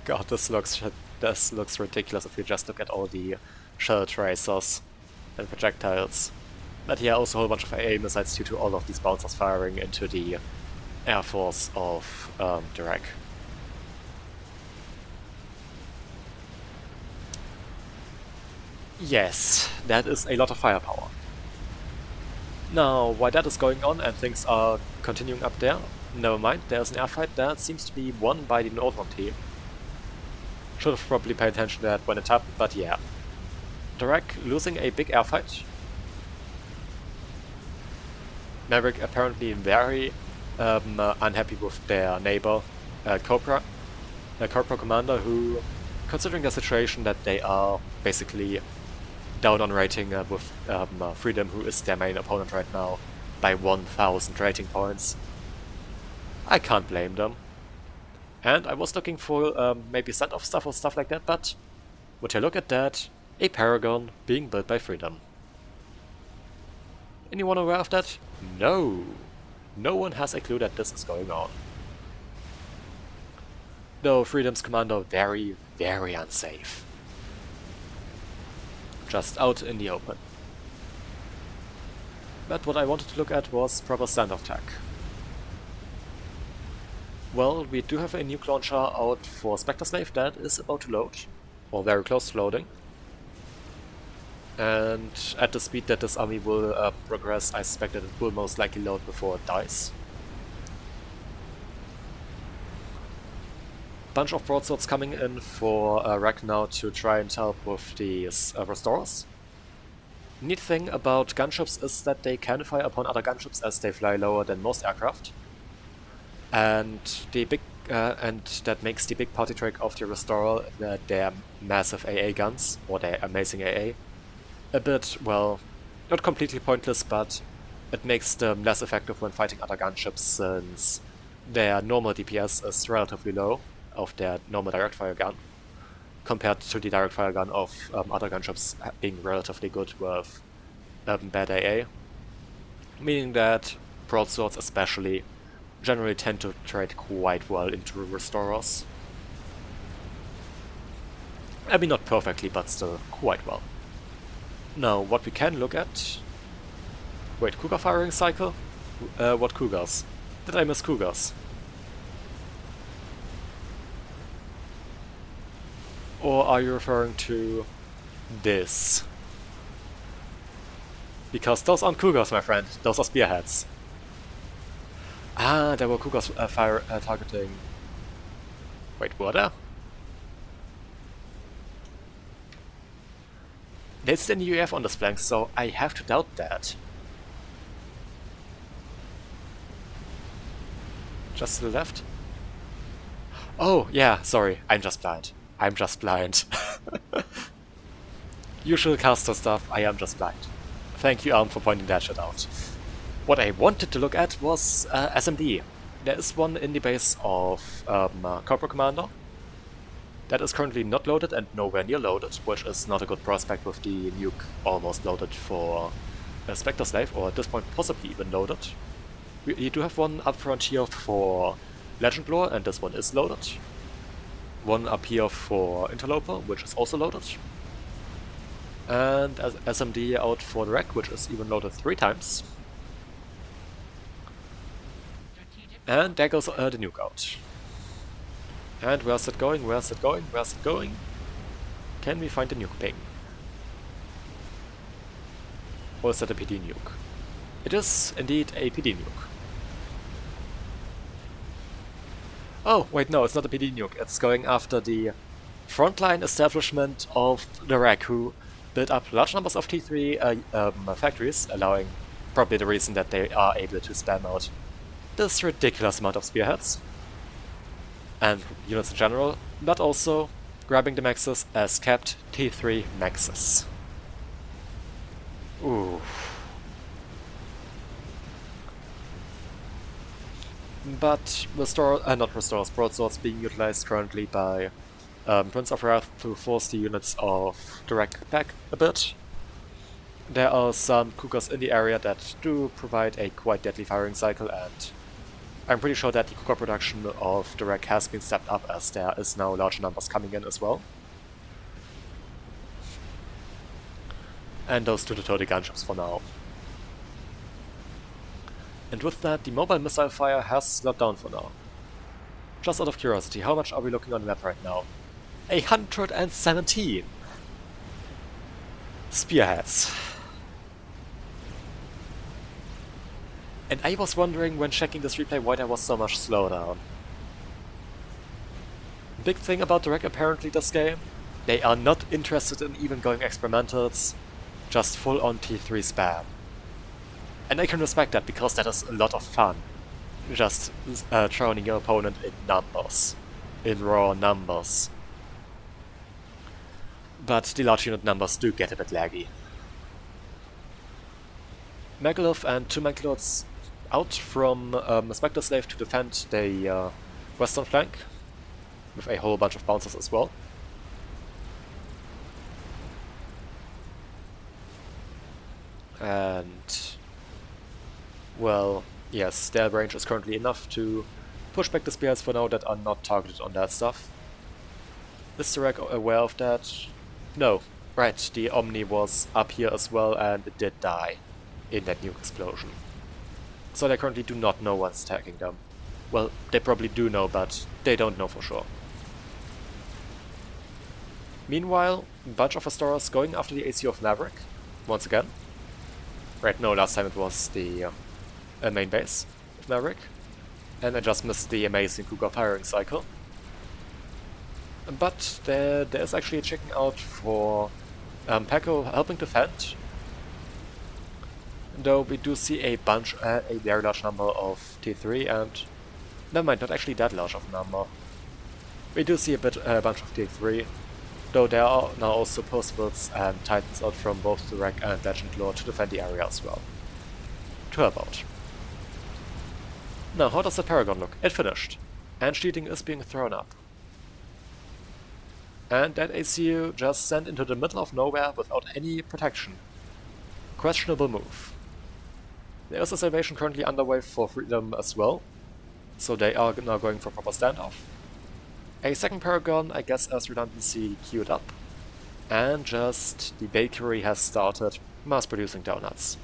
God, this looks ridiculous if you just look at all the shell tracers and projectiles. But yeah, also a whole bunch of AA missiles due to all of these bouncers firing into the air force of the wreck. Yes, that is a lot of firepower. Now, while that is going on and things are continuing up there, never mind, there's an airfight that seems to be won by the Northern team. Should have probably paid attention to that when it happened, but yeah. The wreck losing a big airfight. Maverick apparently very unhappy with their neighbor, Cobra Commander, who, considering the situation that they are basically down on rating with Freedom, who is their main opponent right now, by 1000 rating points. I can't blame them. And I was looking for maybe send-off stuff or stuff like that, but would you look at that, a Paragon being built by Freedom. Anyone aware of that? No! No one has a clue that this is going on. Though Freedom's commander very, very unsafe. Just out in the open. But what I wanted to look at was proper standoff tech. Well, we do have a nuke launcher out for Spectre Slave that is about to load, or very close to loading. And at the speed that this army will progress, I suspect that it will most likely load before it dies. Bunch of broadswords coming in for Rack now to try and help with these restorers. Neat thing about gunships is that they can fire upon other gunships as they fly lower than most aircraft. And that makes the big party trick of the restorer, their massive AA guns, or their amazing AA, a bit, well, not completely pointless, but it makes them less effective when fighting other gunships, since their normal DPS is relatively low of their normal direct fire gun, compared to the direct fire gun of other gunships being relatively good with bad AA. Meaning that broadswords especially generally tend to trade quite well into restorers. I mean, not perfectly, but still quite well. Now, what we can look at... Wait, Cougar firing cycle? What Cougars? Did I miss Cougars? Or are you referring to this? Because those aren't Cougars, my friend. Those are Spearheads. Ah, there were Cougars targeting... Wait, were there? There's an UAF on this flank, so I have to doubt that. Just to the left? Oh, yeah, sorry, I'm just blind. I'm just blind. Usual caster stuff, I am just blind. Thank you, Arm, for pointing that shit out. What I wanted to look at was SMD. There is one in the base of Corporal Commander that is currently not loaded and nowhere near loaded, which is not a good prospect with the nuke almost loaded for Spectre Slave, or at this point possibly even loaded. We do have one up front here for Legend Lore, and this one is loaded. One up here for Interloper, which is also loaded. And SMD out for the Wreck, which is even loaded 3 times. And there goes the nuke out. And where's it going? Where's it going? Where's it going? Can we find the nuke ping? Or is that a PD nuke? It is indeed a PD nuke. Oh, wait, no, it's not a PD nuke. It's going after the frontline establishment of the Wreck, who built up large numbers of T3 factories, allowing probably the reason that they are able to spam out this ridiculous amount of spearheads and units in general, but also grabbing the maxes as capped T3 maxes. Ooh. But broadswords being utilized currently by Prince of Wrath to force the units of the Wreck back a bit. There are some Cougars in the area that do provide a quite deadly firing cycle, and I'm pretty sure that the Kuka production of the wreck has been stepped up as there is now larger numbers coming in as well. And those two total gunships for now. And with that, the mobile missile fire has slowed down for now. Just out of curiosity, how much are we looking on the map right now? 117 spearheads. And I was wondering when checking this replay why there was so much slowdown. Big thing about the wreck apparently this game, they are not interested in even going experimentals, just full on T3 spam. And I can respect that because that is a lot of fun. Just drowning your opponent in numbers. In raw numbers. But the large unit numbers do get a bit laggy. Megalith and 2 Megaliths out from a Spectre Slave to defend the western flank. With a whole bunch of bouncers as well. And... well, yes, their range is currently enough to push back the spears for now that are not targeted on that stuff. Is the wreck aware of that? No. Right, the Omni was up here as well and it did die in that nuke explosion. So they currently do not know what's attacking them. Well, they probably do know, but they don't know for sure. Meanwhile, a bunch of Restorers going after the AC of Maverick, once again. Right, no, last time it was the main base of Maverick. And I just missed the amazing Cougar firing cycle. But there is actually a chicken out for Peko helping defend. Though we do see a very large number of T3 and... never mind, not actually that large of a number. We do see a bunch of T3. Though there are now also Percivals and Titans out from both the Wreck and Legend Lore to defend the area as well. To help out. Now, how does the Paragon look? It finished. And shielding is being thrown up. And that ACU just sent into the middle of nowhere without any protection. Questionable move. There is a salvation currently underway for Freedom as well. So they are now going for proper standoff. A second Paragon, I guess as redundancy, queued up. And just the bakery has started mass producing donuts.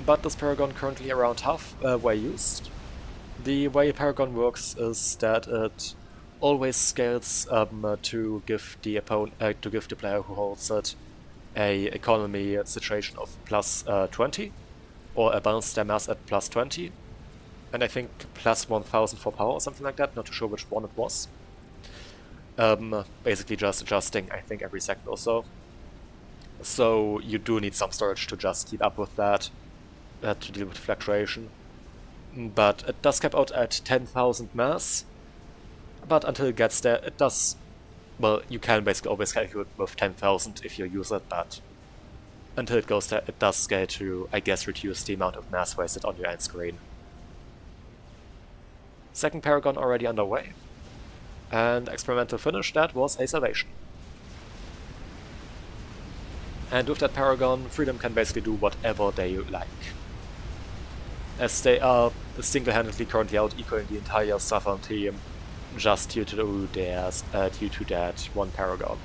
But this Paragon currently around halfway used. The way Paragon works is that it always scales to give the player who holds it a economy situation of plus 20, or a balance their mass at plus 20. And I think plus 1000 for power or something like that, not too sure which one it was. Basically just adjusting, I think, every second or so. So you do need some storage to just keep up with that, to deal with fluctuation. But it does cap out at 10,000 mass. But until it gets there, it does... well, you can basically always calculate with 10,000 if you use it, but... until it goes there, it does scale to, I guess, reduce the amount of mass wasted on your end screen. Second Paragon already underway. And experimental finish, that was a salvation. And with that Paragon, Freedom can basically do whatever they like. As they are single-handedly currently out equaling the entire Southern team, just due to that one Paragon.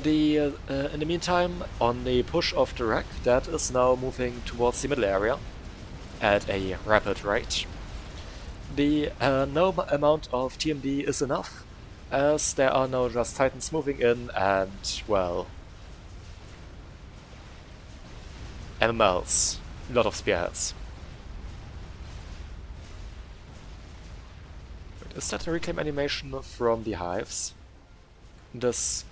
In the meantime, on the push of the wreck, that is now moving towards the middle area at a rapid rate. No amount of TMD is enough, as there are now just Titans moving in and, well, MMLs, a lot of spearheads. Wait, is that a reclaim animation from the hives? This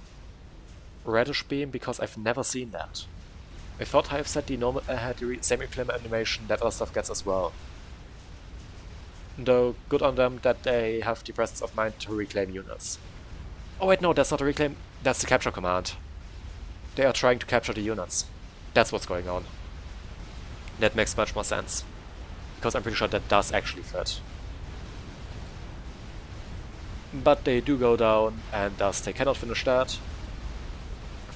reddish beam, because I've never seen that. I thought hives had the same reclaim animation that other stuff gets as well. Though good on them that they have the presence of mind to reclaim units. Oh wait, no, that's not a reclaim, that's the capture command. They are trying to capture the units. That's what's going on. That makes much more sense. Because I'm pretty sure that does actually fit. But they do go down, and thus they cannot finish that.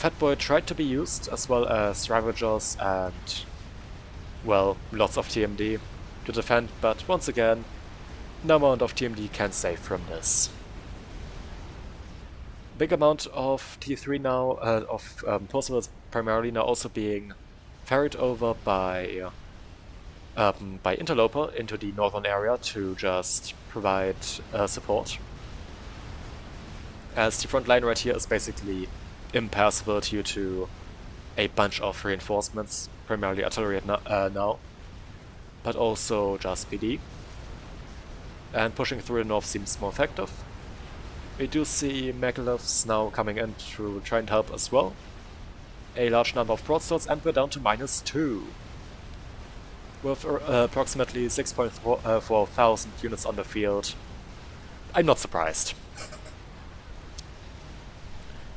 Fatboy tried to be used, as well as Ravagers and, well, lots of TMD to defend, but once again, no amount of TMD can save from this. Big amount of T3 now, of Percival's primarily now also being ferried over by Interloper into the northern area to just provide support. As the front line right here is basically impassable due to a bunch of reinforcements, primarily artillery now, but also just PD. And pushing through the north seems more effective. We do see Megaliths now coming in to try and help as well. A large number of broadswords, and we're down to -2. With approximately 6.4 thousand units on the field. I'm not surprised.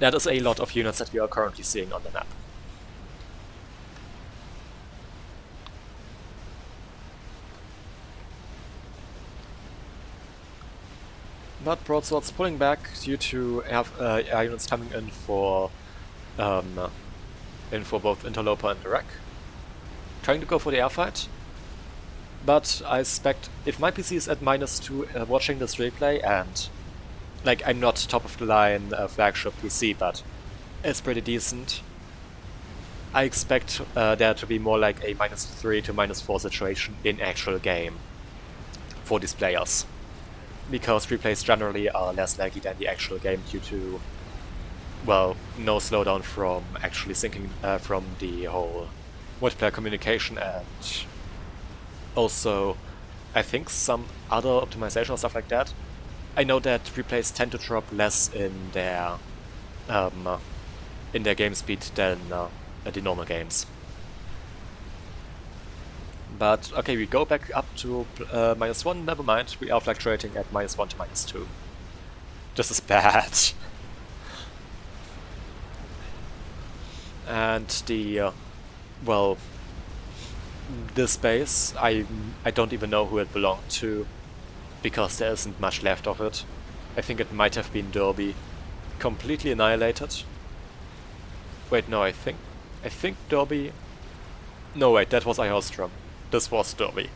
That is a lot of units that we are currently seeing on the map. But broadswords pulling back due to air units coming in for both Interloper and Direct. Trying to go for the air fight. But I suspect if my PC is at -2 watching this replay, and like I'm not top of the line flagship PC, but it's pretty decent, I expect there to be more like a -3 to -4 situation in actual game for these players. Because replays generally are less laggy than the actual game due to, well, no slowdown from actually syncing from the whole multiplayer communication, and also I think some other optimization or stuff like that. I know that replays tend to drop less in their game speed than the normal games. But okay, we go back up to -1, never mind, we are fluctuating at -1 to -2. This is bad. And the, well, this base, I don't even know who it belonged to, because there isn't much left of it. I think it might have been Derby. Completely annihilated. Wait, no, I think Derby... No, wait, that was Iostrom. This was Derby.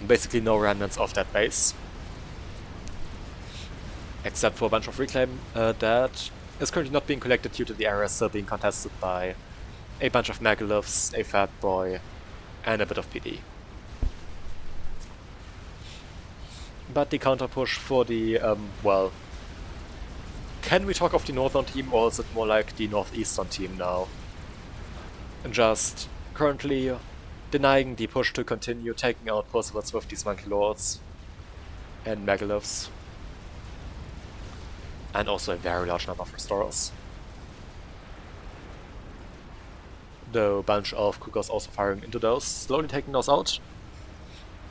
Basically no remnants of that base. Except for a bunch of reclaim that is currently not being collected due to the area still being contested by a bunch of Megaliths, a Fatboy, and a bit of PD. But the counter push for the, well... Can we talk of the northern team, or is it more like the northeastern team now? And just currently denying the push to continue taking out Percivals with these Monkey Lords and Megaliths. And also a very large number of Restorers. Though a bunch of Cougars also firing into those, slowly taking those out.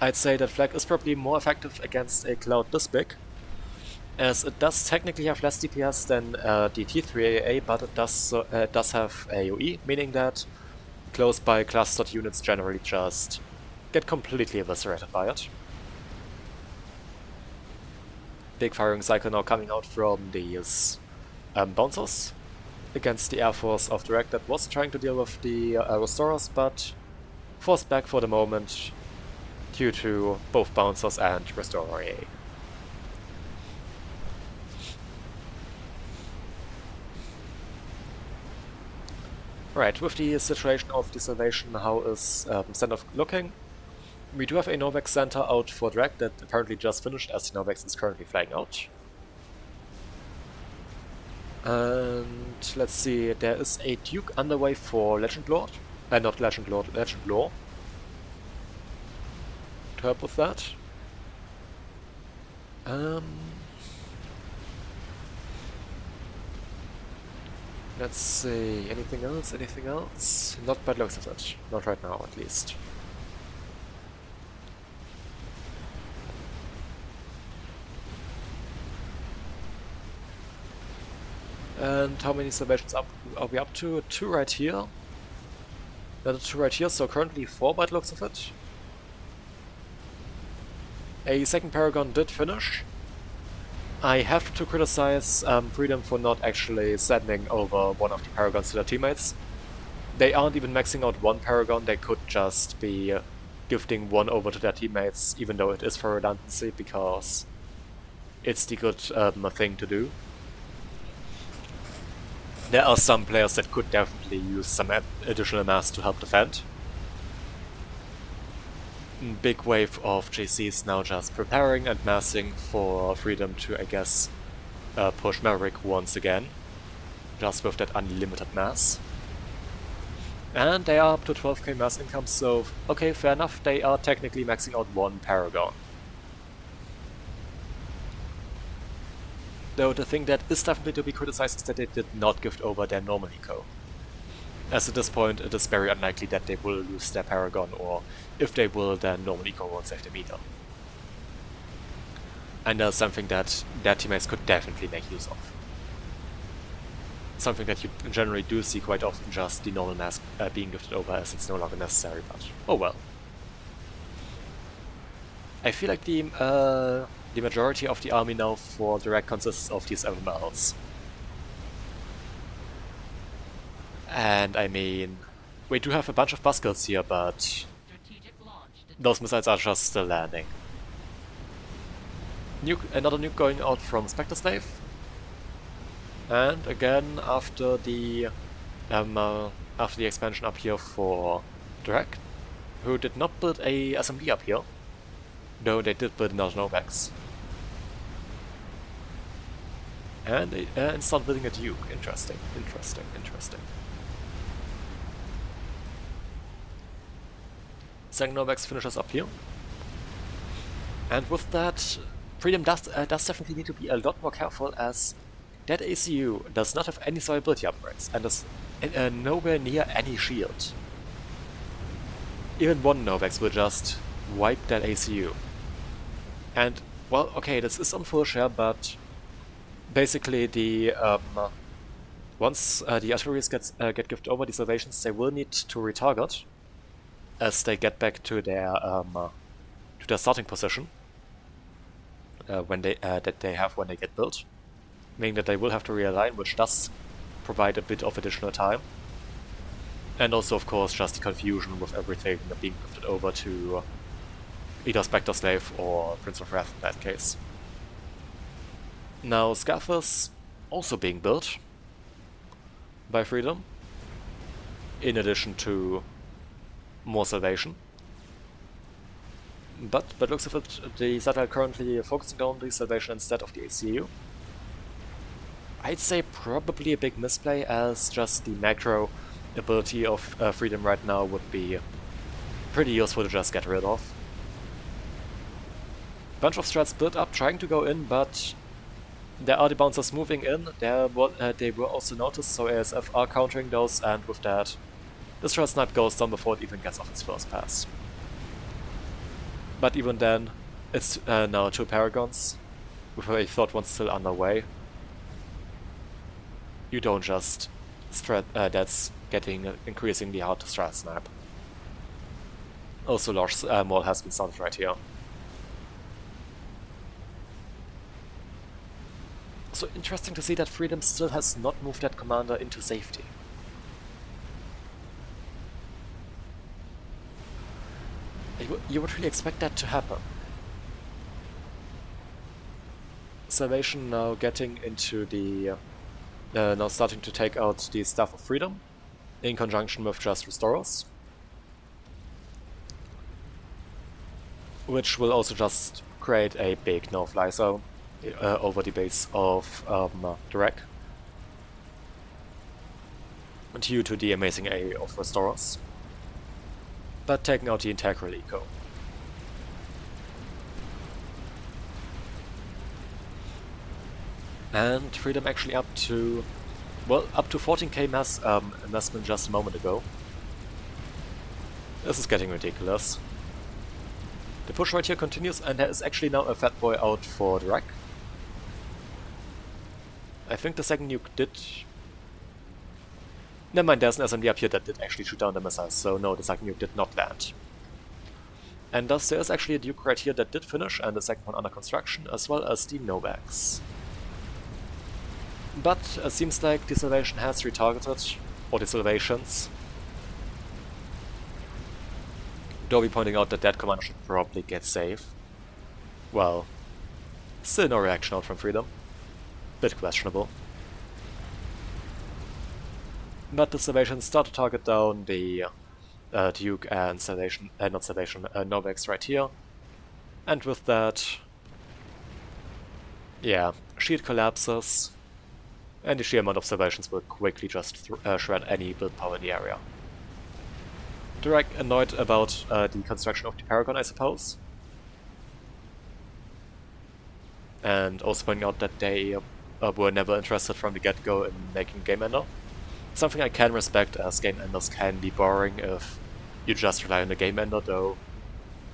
I'd say that Flag is probably more effective against a cloud this big, as it does technically have less DPS than the T3AA, but it does have AoE, meaning that close by clustered units generally just get completely eviscerated by it. Big firing cycle now coming out from these bouncers against the Air Force of Direct that was trying to deal with the Restorers, but forced back for the moment due to both bouncers and Restorer AA. Right, with the situation of the Salvation, how is Standoff looking? We do have a Novex Center out for Drag that apparently just finished, as the Novex is currently flying out. And let's see, there is a Duke underway for Legend Lord. Not Legend Lord, Legend Lore. To help with that. Let's see, anything else? Anything else? Not by the looks of it. Not right now, at least. And how many salvations are we up to? 2 right here. Another 2 right here, so currently 4 by the looks of it. A second Paragon did finish. I have to criticize Freedom for not actually sending over one of the Paragons to their teammates. They aren't even maxing out one Paragon, they could just be gifting one over to their teammates, even though it is for redundancy, because it's the good thing to do. There are some players that could definitely use some additional mass to help defend. Big wave of GCs now just preparing and massing for Freedom to, I guess, push Maverick once again, just with that unlimited mass. And they are up to 12k mass income, so okay, fair enough, they are technically maxing out one Paragon. Though the thing that is definitely to be criticized is that they did not gift over their normal eco. As at this point, it is very unlikely that they will lose their Paragon, or if they will, then normal eco won't save them either. And that's something that their teammates could definitely make use of. Something that you generally do see quite often, just the normal mask being gifted over as it's no longer necessary, but oh well. I feel like the majority of the army now for direct consists of these MMLs. And I mean, we do have a bunch of buskills here, but those missiles are just still landing. Another nuke going out from Spectre Slave. And again, after the expansion up here for Drek, who did not build a SMD up here, though they did build another Novax. And they start building a Duke. Interesting, interesting, interesting. Second Novax finishes up here. And with that, Freedom does definitely need to be a lot more careful, as that ACU does not have any survivability upgrades and is nowhere near any shield. Even one Novax will just wipe that ACU. And, well, okay, this is on full share, but basically the once the artilleries get gifted over the salvations, they will need to retarget as they get back to their starting position when they that they have when they get built. Meaning that they will have to realign, which does provide a bit of additional time. And also, of course, just the confusion with everything being gifted over to either Spectre Slave or Prince of Wrath in that case. Now, Scathers also being built by Freedom, in addition to more Salvation. But looks of it, the satellite currently focusing on the Salvation instead of the ACU. I'd say probably a big misplay, as just the macro ability of Freedom right now would be pretty useful to just get rid of. Bunch of strats built up trying to go in, but there are the bouncers moving in. They were also noticed, so ASF are countering those, and with that, the strat snipe goes down before it even gets off its first pass. But even then, it's now 2 Paragons, with a third one still underway. You don't just strat, that's getting increasingly hard to strat snipe. Also, large mall has been started right here. So interesting to see that Freedom still has not moved that commander into safety. You would really expect that to happen. Salvation now getting into the now starting to take out the Staff of Freedom in conjunction with just Restorers, which will also just create a big no-fly zone over the base of the wreck, due to the amazing A of Restorers, but taking out the integral eco. And Freedom actually up to 14k mass investment just a moment ago. This is getting ridiculous. The push right here continues, and there is actually now a fat boy out for the wreck. I think the second nuke did... Never mind, there's an SMD up here that did actually shoot down the missiles, so no, the second nuke did not land. And thus there is actually a Duke right here that did finish, and the second one under construction, as well as the Novax. But it seems like the Salvation has retargeted, or the Salvations. Dobby pointing out that that commander should probably get safe. Well, still no reaction out from Freedom. Bit questionable. But the Salvations start to target down the Duke and Salvation, not Salvation, Novex right here. And with that, yeah, shield collapses, and the sheer amount of Salvations will quickly just shred any build power in the area. Direct annoyed about the construction of the Paragon, I suppose. And also pointing out that they were never interested from the get-go in making Game Ender. Something I can respect, as Game Enders can be boring if you just rely on the Game Ender, though.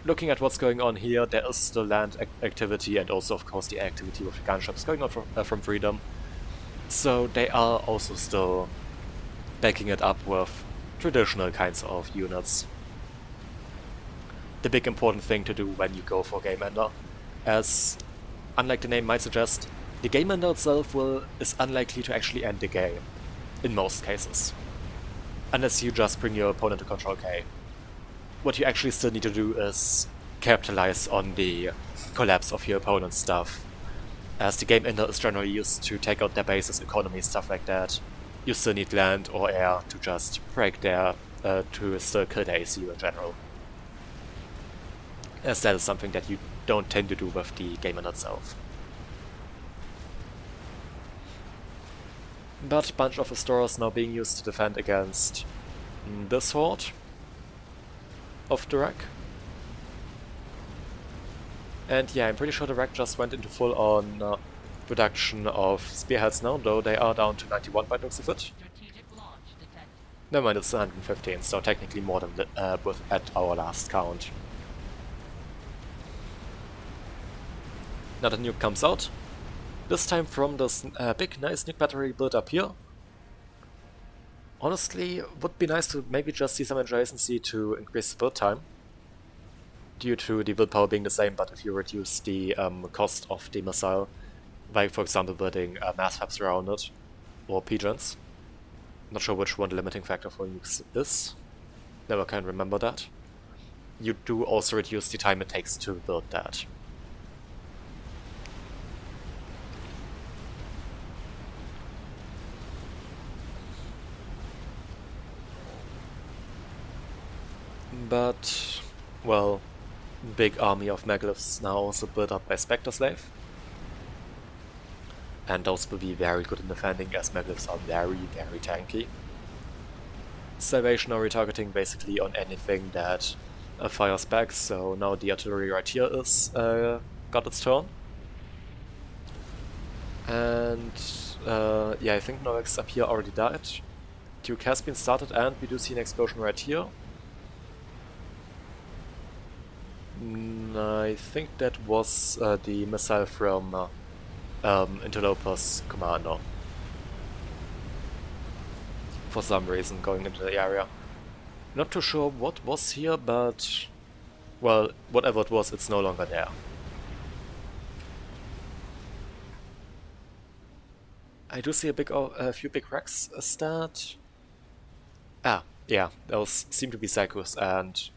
Looking at what's going on here, there is still land activity and also of course the activity with the gunships going on from Freedom. So they are also still backing it up with traditional kinds of units. The big important thing to do when you go for Game Ender, as unlike the name might suggest, the Game Ender itself is unlikely to actually end the game, in most cases. Unless you just bring your opponent to Control K. What you actually still need to do is capitalize on the collapse of your opponent's stuff. As the Game Ender is generally used to take out their bases, economy, stuff like that. You still need land or air to just break there to still kill the ACU in general. As that is something that you don't tend to do with the Game Ender itself. But a bunch of Restorers now being used to defend against this horde of the wreck. And yeah, I'm pretty sure the wreck just went into full-on reduction of spearheads now, though they are down to 91 by the looks of it. Never mind, it's 115, so technically more than at our last count. Another nuke comes out. This time from this big nice nuke battery built up here. Honestly, would be nice to maybe just see some adjacency to increase the build time. Due to the build power being the same, but if you reduce the cost of the missile, by for example building mass fabs around it, or pigeons. Not sure which one the limiting factor for nukes is. Never can remember that. You do also reduce the time it takes to build that. But, well, big army of Megaliths now also built up by Spectre Slave. And those will be very good in defending, as Megaliths are very, very tanky. Salvation are retargeting basically on anything that fires back, so now the artillery right here is got its turn. And yeah, I think Novex up here already died. Duke has been started, and we do see an explosion right here. I think that was the missile from Interloper's commander. For some reason, going into the area. Not too sure what was here, but well, whatever it was, it's no longer there. I do see a few big wrecks start. Ah, yeah, those seem to be Psychos, and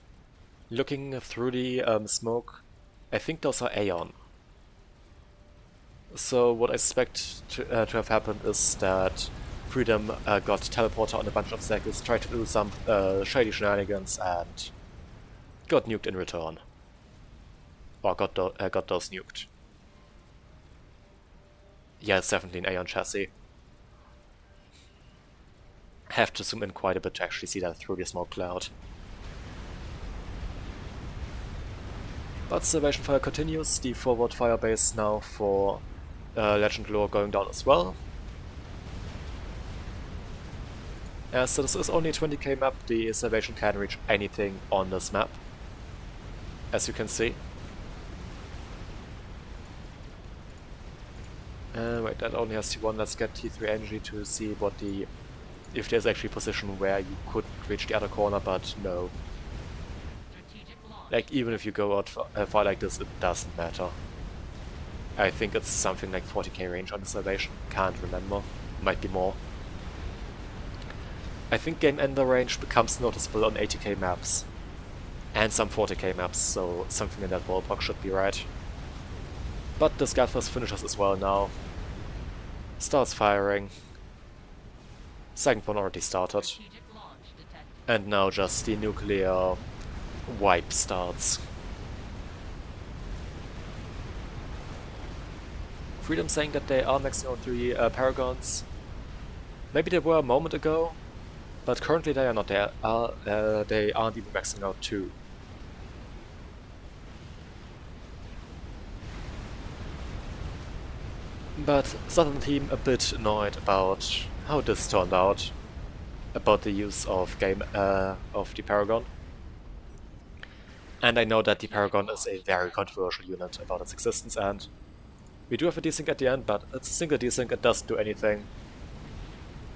looking through the smoke, I think those are Aeon. So what I expect to have happened is that Freedom got teleporter on a bunch of Psychos, tried to do some shady shenanigans, and got nuked in return. Or got those nuked. Yeah, it's definitely an Aeon chassis. Have to zoom in quite a bit to actually see that through the smoke cloud. But Salvation Fire continues, the forward fire base now for Legend Lore going down as well. So this is only a 20k map, the Salvation can reach anything on this map, as you can see. Wait, that only has T1, let's get T3 energy to see what if there's actually a position where you could reach the other corner, but no. Like, even if you go out far like this, it doesn't matter. I think it's something like 40k range on the Salvation, can't remember, might be more. I think game ender range becomes noticeable on 80k maps and some 40k maps, so something in that ballpark should be right. But the Scatfest finishes as well now. Starts firing. Second one already started. And now just the nuclear wipe starts. Freedom saying that they are maxing out 3 Paragons. Maybe they were a moment ago, but currently they are not there. They aren't even maxing out 2. But Southern team a bit annoyed about how this turned out, about the use of the Paragon. And I know that the Paragon is a very controversial unit about its existence, and we do have a desync at the end, but it's a single desync, it doesn't do anything.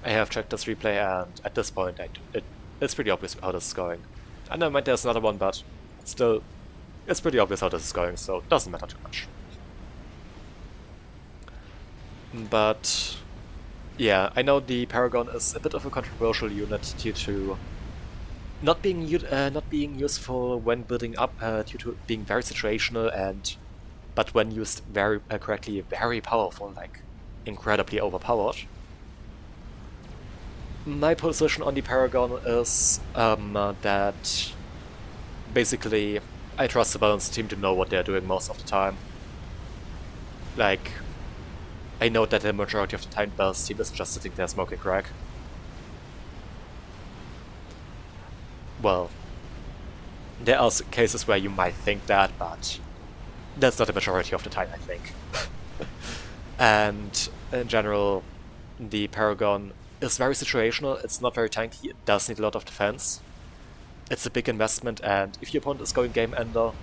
I have checked this replay, and at this point it's pretty obvious how this is going. I know there's another one, but still, it's pretty obvious how this is going, so it doesn't matter too much. But yeah, I know the Paragon is a bit of a controversial unit due to not being useful when building up, due to being very situational, but when used very correctly, very powerful, like incredibly overpowered. My position on the Paragon is that basically I trust the balanced team to know what they're doing most of the time. Like, I know that the majority of the time the balanced team is just sitting there smoking crack. Well, there are cases where you might think that, but that's not the majority of the time, I think. And in general, the Paragon is very situational, it's not very tanky, it does need a lot of defense. It's a big investment, and if your opponent is going game ender,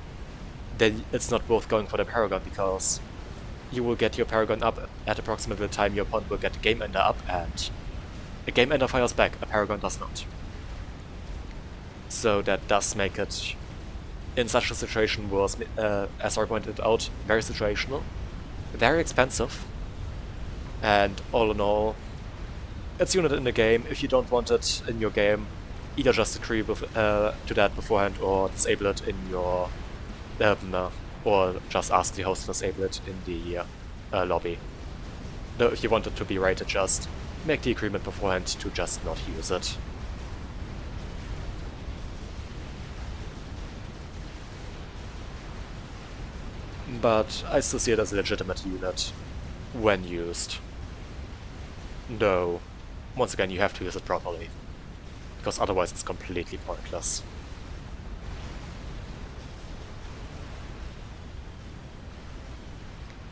then it's not worth going for the Paragon, because you will get your Paragon up at approximately the time your opponent will get the game ender up, and a game ender fires back, a Paragon does not. So that does make it, in such a situation, was, as I pointed out, very situational, very expensive, and all in all, it's unit in the game. If you don't want it in your game, either just agree with, to that beforehand or disable it in your or just ask the host to disable it in the lobby. Though if you want it to be rated, just make the agreement beforehand to just not use it. But I still see it as a legitimate unit when used. Though, once again, you have to use it properly, because otherwise it's completely pointless.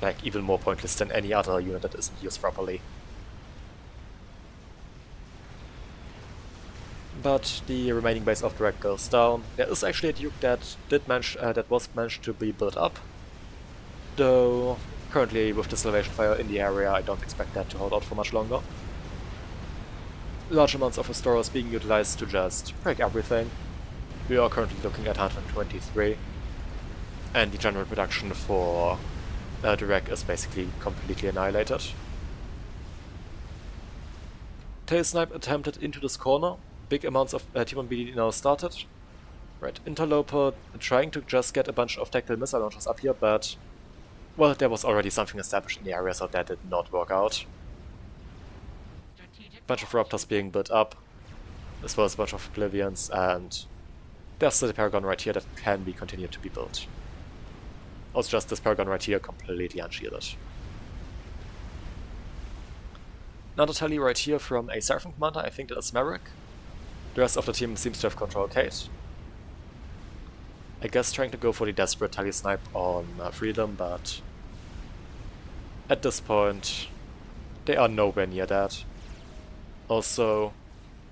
Like, even more pointless than any other unit that isn't used properly. But the remaining base of Direct goes down. There is actually a Duke that was managed to be built up, though currently with the Salvation Fire in the area I don't expect that to hold out for much longer. Large amounts of Restorers being utilized to just break everything. We are currently looking at 123, and the general production for Direct is basically completely annihilated. Tail Snipe attempted into this corner. Big amounts of T1 BD now started. Right, Interloper trying to just get a bunch of tactical missile launchers up here, but well, there was already something established in the area, so that did not work out. Bunch of Raptors being built up, as well as a bunch of Oblivions, and there's still a Paragon right here that can be continued to be built. Also just this Paragon right here, completely unshielded. Another tally right here from a Seraphim commander, I think that is Merrick. The rest of the team seems to have control Kate. I guess trying to go for the desperate tally snipe on Freedom, but at this point they are nowhere near that. Also,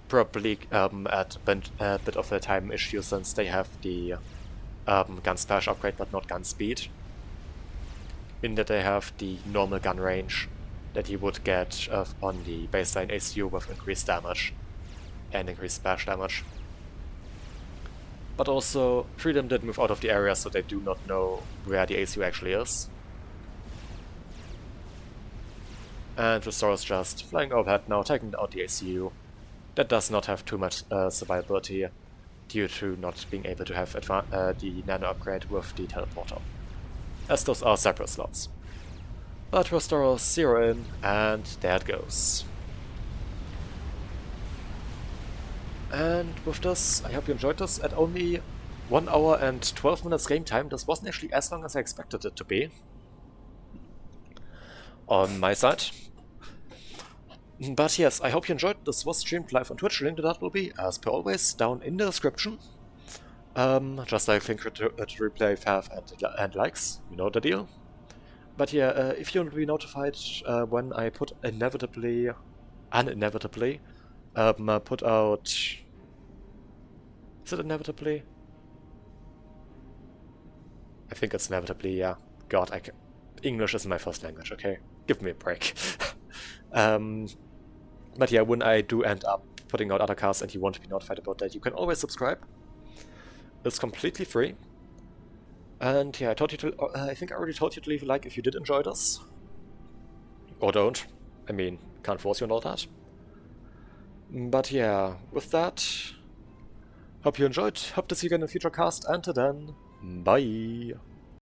probably at a bit of a time issue since they have the gun splash upgrade but not gun speed. In that they have the normal gun range that you would get on the baseline ACU with increased damage and increased splash damage. But also, Freedom did move out of the area, so they do not know where the ACU actually is. And Restore's just flying overhead now, taking out the ACU. That does not have too much survivability due to not being able to have the nano upgrade with the teleporter, as those are separate slots. But Restorer 0 in, and there it goes. And with this, I hope you enjoyed this. At only 1 hour and 12 minutes game time, this wasn't actually as long as I expected it to be. On my side. But yes, I hope you enjoyed. This was streamed live on Twitch. Link to that will be, as per always, down in the description. Just like link to replay, fav, and likes. You know the deal. But yeah, if you want to be notified when I put unevitably put out... Is it inevitably? I think it's inevitably, yeah. God, English isn't my first language, okay? Give me a break. But yeah, when I do end up putting out other casts and you want to be notified about that, you can always subscribe. It's completely free. And yeah, I think I already told you to leave a like if you did enjoy this. Or don't. I mean, can't force you on all that. But yeah, with that, hope you enjoyed, hope to see you again in a future cast, and till then, bye!